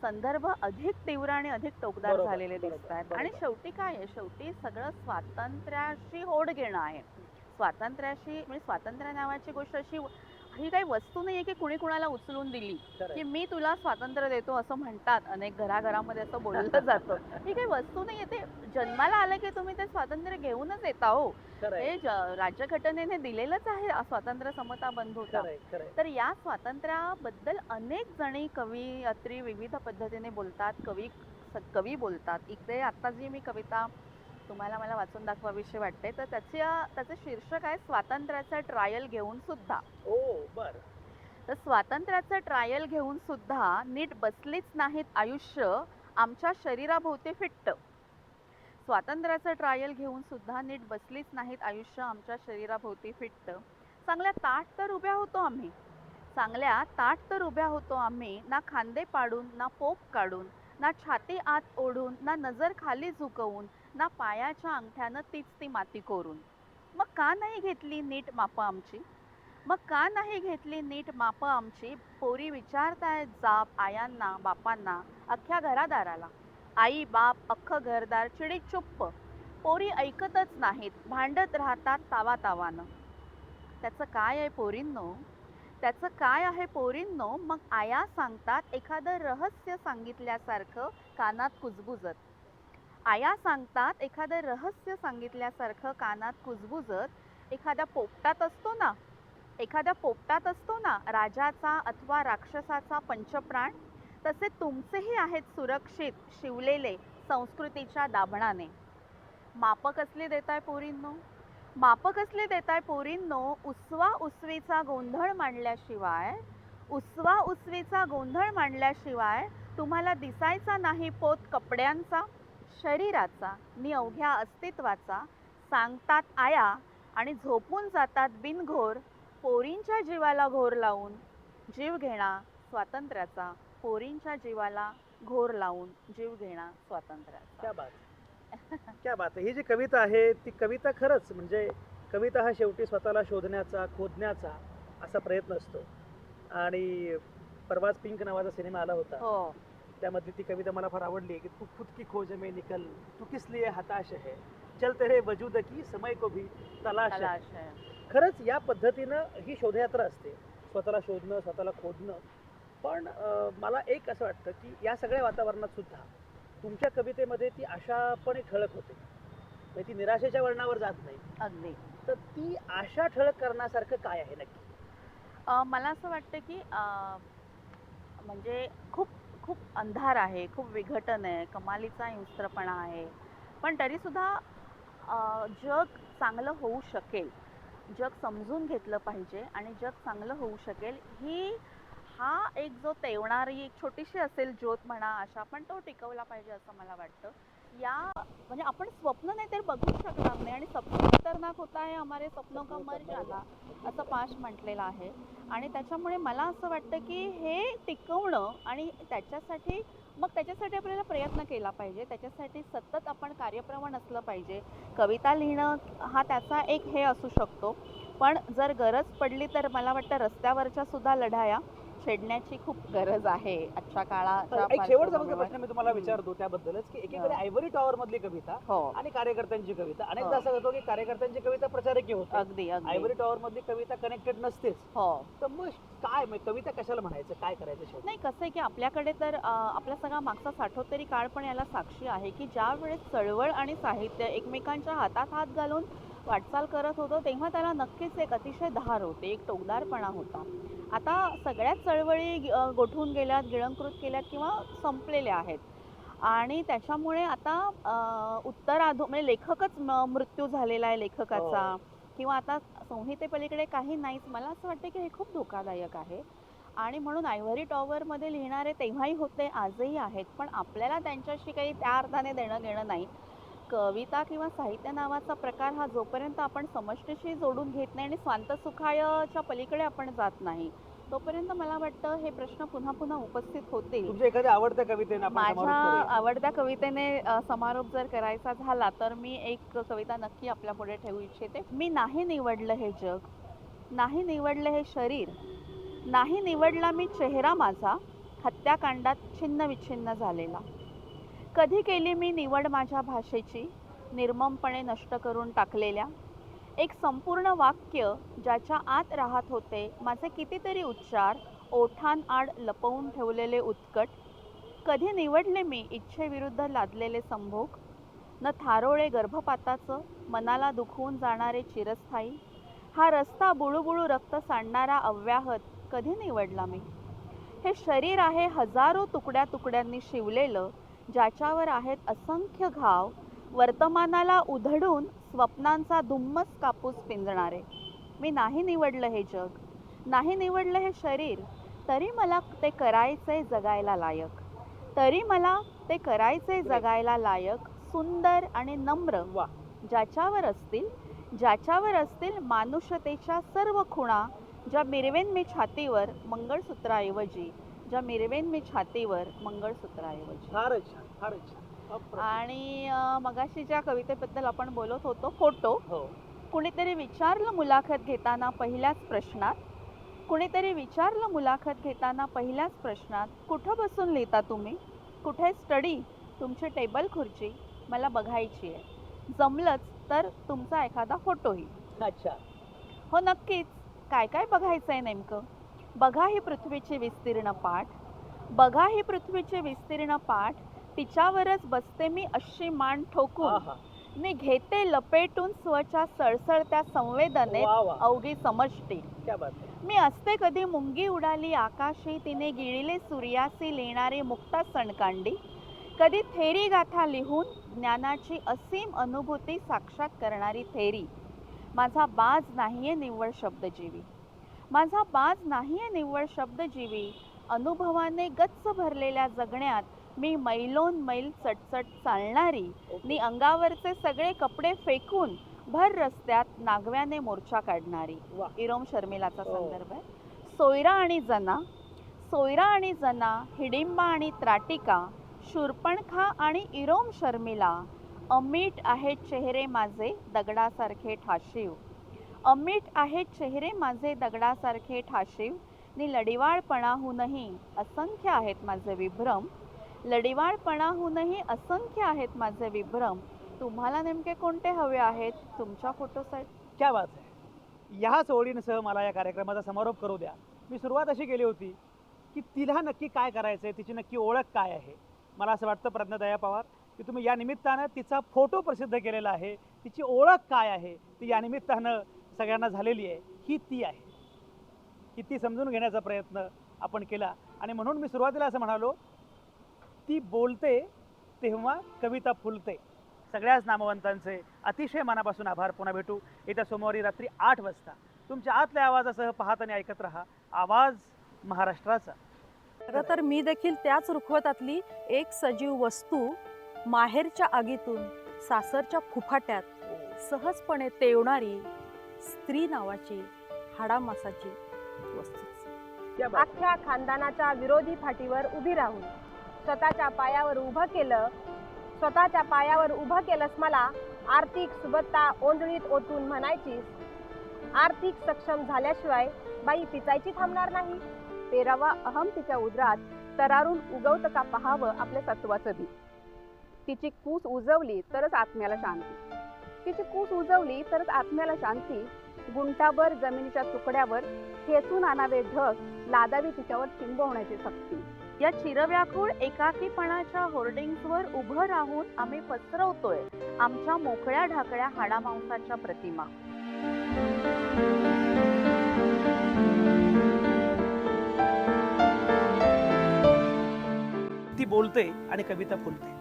संदर्भ अधिक तीव्र आणि अधिक टोकदार बरोबर, झालेले बरोबर, दिसत आहेत. आणि बरोबर. शेवटी काय आहे, शेवटी सगळं स्वातंत्र्याशी ओढ घेणं आहे. स्वातंत्र्याशी म्हणजे स्वातंत्र्य नावाची गोष्ट अशी ही काही वस्तू नाही आहे की कुणी कुणाला उचलून दिली खरं की आहे. मी तुला स्वातंत्र्य देतो असं म्हणतात. अनेक घराघरामध्ये असं बोललं जातं. ही काही वस्तू नाही आहे, ते जन्माला आलं की तुम्ही ते स्वातंत्र्य घेऊनच येता हो. खरं आहे, हे राज्यघटनेने दिलेलंच आहे स्वातंत्र्य, समता, बंधुता. खरं आहे, खरं आहे. तर या स्वातंत्र्याबद्दल अनेक जणी कवयित्री विविध पद्धतीने बोलतात, कवी बोलतात. इकडे आत्ता जी मी कविता तुम्हाला मला वाचून दाखवावीशी वाटते, तर त्याचं शीर्षक आहे स्वातंत्र्याचं ट्रायल घेऊन सुद्धा. ओ बर. तर स्वातंत्र्याचं ट्रायल घेऊन सुद्धा नीट बसलीच नाहीत आयुष्य आमच्या शरीराभोवती फिट्ट. स्वातंत्र्याचं ट्रायल घेऊन सुद्धा नीट बसलीच नाहीत आयुष्य आमच्या शरीराभोवती फिट्ट. चांगल्या ताठ तर उभ्या होतो आम्ही, चांगल्या ताठ तर उभ्या होतो आम्ही, ना खांदे पाडून, ना पोप काढून, ना छाती आत ओढून, ना नजर खाली झुकवून, ना पायाच्या अंगठ्यानं तीच ती माती कोरून. मग का नाही घेतली नीट मापं आमची, मग का नाही घेतली नीट मापं आमची. पोरी विचारतायत जाब आयांना बापांना अख्ख्या घरादाराला. आई बाप अख्खं घरदार चिडीत चुप्प. पोरी ऐकतच नाहीत, भांडत राहतात तावा तावानं. त्याचं काय आहे पोरींनो, त्याचं काय आहे पोरींनो. मग आया सांगतात एखादं रहस्य सांगितल्यासारखं कानात कुजबुजत. आया सांगतात एखादं रहस्य सांगितल्यासारखं कानात कुजबुजत. एखाद्या पोपटात असतो ना राजाचा अथवा राक्षसाचा पंचप्राण, तसे तुमचेही आहेत सुरक्षित शिवलेले संस्कृतीच्या दाभणाने. मापं कसली देताय पोरींनो, मापं कसली देताय पोरींनो. उसवा उसवीचा गोंधळ मांडल्याशिवाय तुम्हाला दिसायचा नाही पोत कपड्यांचा, शरीराचा नि अवघ्या अस्तित्वाचा. सांगतात आया आणि झोपून जातात बिनघोर. पोरींच्या जीवाला घोर लावून जीव घेणा स्वातंत्र्याचा. पोरींच्या जीवाला घोर लावून जीव घेणा स्वातंत्र्याचा. क्या बात क्या बात आहे. ही जी कविता आहे ती कविता खरंच म्हणजे कविता हा शेवटी स्वतःला शोधण्याचा खोदण्याचा असा प्रयत्न असतो. आणि परवाच पिंक नावाचा सिनेमा आला होता, हो, त्यामधली ती कविता मला फार आवडली की तू खुद की खोज में निकल, तू किस लिए हताश है, चल तेरे वजूद की समय को भी तलाश है. तलाश आहे. खरंच या पद्धतीनं ही शोधयात्रा असते, स्वतःला शोधणं, स्वतःला खोदणं. पण मला एक असं वाटतं की या सगळ्या वातावरणात सुद्धा तुमच्या कवितेमध्ये ती आशा पण एक ठळक होते, म्हणजे ती निराशेच्या वळणावर जात नाही. अगदी. तर ती आशा ठळक करण्यासारखं काय आहे नक्की? मला असं वाटतं की म्हणजे खूप खूप अंधार आहे, खूप विघटन आहे, कमालीचा हिंस्त्रपणा आहे, पण तरीसुद्धा जग चांगलं होऊ शकेल, जग समजून घेतलं पाहिजे आणि जग चांगलं होऊ शकेल. हा एक जो तेवणारी एक छोटीशी असेल ज्योत म्हणा आशा, पण तो टिकवला पाहिजे असं मला वाटतं. म्हणजे आपण स्वप्न नाही तर बघू शकणार नाही, आणि सपना खतरनाक होता है हमारे सपनों का मर जाना असं पाश म्हटलेलं आहे. आणि त्याच्यामुळे मला असं वाटतं की हे टिकवणं आणि त्याच्यासाठी आपल्याला प्रयत्न केला पाहिजे, त्याच्यासाठी सतत आपण कार्यप्रवण असलं पाहिजे. कविता लिहिणं हा त्याचा एक हे असू शकतो, पण जर गरज पडली तर मला वाटतं रस्त्यावरच्या सुद्धा लढाया छेडण्याची खूप गरज आहे आजच्या काळाच्या एक शेवटचा फक्त पार्श्वभूमीवर. प्रश्न मी तुम्हाला विचारतो त्याबद्दलच की एकीकडे आयव्हरी टॉवर मधली कविता हो, आणि कार्यकर्त्यांची कविता, हो. अनेकदा असं होतं की कार्यकर्त्यांची कविता प्रचारकी होते, अगदी अगदी. आयव्हरी टॉवर मधली कविता कनेक्टेड नसतेच. हो, तर मग काय कविता कशाला म्हणायचं, काय करायचं शेवटी? नाही कसं आहे की आपल्याकडे तर आपला सगळा मागचा 60 काळ पण याला साक्षी आहे की ज्या वेळेस चळवळ आणि साहित्य एकमेकांच्या हातात हात घालून वाटचाल करत होतं तेव्हा त्याला नक्कीच एक अतिशय धार होते, एक टोकदारपणा होता. आता सगळ्याच चळवळी गोठवून गेल्यात, गिळंकृत केल्यात किंवा संपलेल्या आहेत, आणि त्याच्यामुळे आता म्हणजे लेखकच मृत्यू झालेला आहे लेखकाचा, किंवा आता संहितेपलीकडे काही नाहीच. मला असं वाटतं की हे खूप धोकादायक आहे. आणि म्हणून आयव्हरी टॉवरमध्ये लिहिणारे तेव्हाही होते, आजही आहेत, पण आपल्याला त्यांच्याशी काही त्या अर्थाने देणं घेणं नाही. कविता किंवा साहित्य नावाचा प्रकार हा जोपर्यंत आपण समष्टीशी जोडून घेत नाही आणि स्वांतसुखायच्या पलीकडे आपण जात नाही, तोपर्यंत मला वाटतं हे प्रश्न पुन्हा पुन्हा उपस्थित होतील. तुमच्या एखाद्या आवडत्या कवितेने आपण माझ्या समारोप करूया. आवडत्या कवितेने समारोप जर करायचा झाला तर मी एक कविता नक्की आपल्या पुढे ठेवू इच्छिते. मी नाही निवडलं हे जग, नाही निवडलं हे शरीर, नाही निवडला मी चेहरा माझा हत्याकांडात छिन्न विच्छिन्न झालेला. कधी केली मी निवड माझ्या भाषेची निर्ममपणे नष्ट करून टाकलेल्या. एक संपूर्ण वाक्य ज्याच्या आत राहत होते माझे कितीतरी उच्चार ओठांआड लपवून ठेवलेले उत्कट. कधी निवडले मी इच्छेविरुद्ध लादलेले संभोग, न थारोळे गर्भपाताचं मनाला दुखवून जाणारे चिरस्थायी. हा रस्ता बुळूबुळू रक्त सांडणारा अव्याहत कधी निवडला मी. हे शरीर आहे हजारो तुकड्या तुकड्यांनी शिवलेलं, ज्याच्यावर आहेत असंख्य घाव, वर्तमानाला उधळून स्वप्नांचा धुम्मस कापूस पिंजणारे. मी नाही निवडलं हे जग, नाही निवडलं हे शरीर, तरी मला ते करायचंय जगायला लायक, तरी मला ते करायचंय जगायला लायक. सुंदर आणि नम्र वा. ज्याच्यावर असतील मानुषतेच्या सर्व खुणा, ज्या मिरवेन मी छातीवर मंगळसूत्राऐवजी, ज्या मिरवेन मी छातीवर मंगळसूत्राऐवजी. फारच छान, फारच छान. अप्रतिम. आणि मगाशी ज्या कवितेबद्दल आपण बोलत होतो, फोटो. हो. कुणीतरी विचारलं मुलाखत घेताना पहिल्याच प्रश्नात, कुठं बसून लिहिता तुम्ही, कुठे स्टडी, तुमची टेबल खुर्ची मला बघायची आहे, जमलंच तर तुमचा एखादा फोटोही. अच्छा. हो नक्कीच. काय काय बघायचं आहे नेमकं? बघा ही पृथ्वीची विस्तीर्ण पाठ, तिच्यावरच बसते मी अशी मान ठोकून, आहा. मी घेते लपेटून स्वच्या सळसळत्या संवेदनेत वा वा. अवघी समष्टी. क्या बात आहे. मी असते कधी मुंगी उडाली आकाशी, तिने गिळले सूर्यासी लेणारी मुक्ता सणकांडी. कधी थेरी गाथा लिहून ज्ञानाची असीम अनुभूती साक्षात करणारी थेरी. माझा बाज नाहीये निव्वळ शब्दजीवी, अनुभवाने गच्च भरलेल्या जगण्यात मी मैलोन मैल चटचट चालणारी, मी अंगावरचे सगळे कपडे फेकून भर रस्त्यात नागव्याने मोर्चा काढणारी. वा. इरोम शर्मिलाचा हो. संदर्भ आहे. सोयरा आणि जना, हिडिंबा आणि त्राटिका, शूर्पणखा आणि इरोम शर्मिला, अमीट आहेत चेहरे माझे दगडासारखे ठाशीव, नि लढिवाळपणाहूनही असंख्य आहेत माझे विभ्रम. तुम्हाला नेमके कोणते हवे आहेत तुमच्या फोटोसाठी? क्या बात आहे. ह्याच ओळींसह मला या कार्यक्रमाचा समारोप करू द्या. मी सुरुवात अशी केली होती की तिला नक्की काय करायचं आहे, तिची नक्की ओळख काय आहे. मला असं वाटतं प्रज्ञादया पवार की तुम्ही या निमित्तानं तिचा फोटो प्रसिद्ध केलेला आहे, तिची ओळख काय आहे ती या निमित्तानं सगळ्यांना झालेली आहे. ही ती आहे, की ती समजून घेण्याचा प्रयत्न आपण केला. आणि म्हणून मी सुरुवातीला असं म्हणालो, ती बोलते तेव्हा कविता फुलते. सगळ्याच नामवंतांचे अतिशय मनापासून आभार. पुन्हा भेटू येत्या सोमवारी रात्री 8 वाजता. तुमच्या आतल्या आवाजासह पाहत आणि ऐकत रहा आवाज महाराष्ट्राचा. खरं तर मी देखील त्याच रुखवतातली एक सजीव वस्तू, माहेरच्या आगीतून सासरच्या फुफाट्यात सहजपणे तेवणारी स्त्री नावाची हाडामासाची वस्तूच. क्या बात. अख्ख्या खानदानाच्या विरोधी फाटीवर उभी राहून स्वतःच्या पायावर उभं केलंस मला. आर्थिक सुबत्ता ओंजळीत ओतून म्हणायचीस, आर्थिक सक्षम झाल्याशिवाय बाई पिचायची थांबणार नाही. पेरावा अहम तिच्या उदरात, तरारून उगवतं का पहावं आपल्या सत्वाचं बी. तिची कूस उजवली तरच आत्म्याला शांती. गुंठाभर जमिनीच्या तुकड्यावर खेचून आणावे ढग, लादावी तिच्यावर चिंबवण्याची सक्ती. या चिरव्याकुळ एकाकीपणाच्या होर्डिंग्सवर उभं राहून आम्ही पसरवतोय आमच्या मोकळ्या ढाकळ्या हाडामांसाच्या प्रतिमा. ती बोलते आणि कविता फुलते.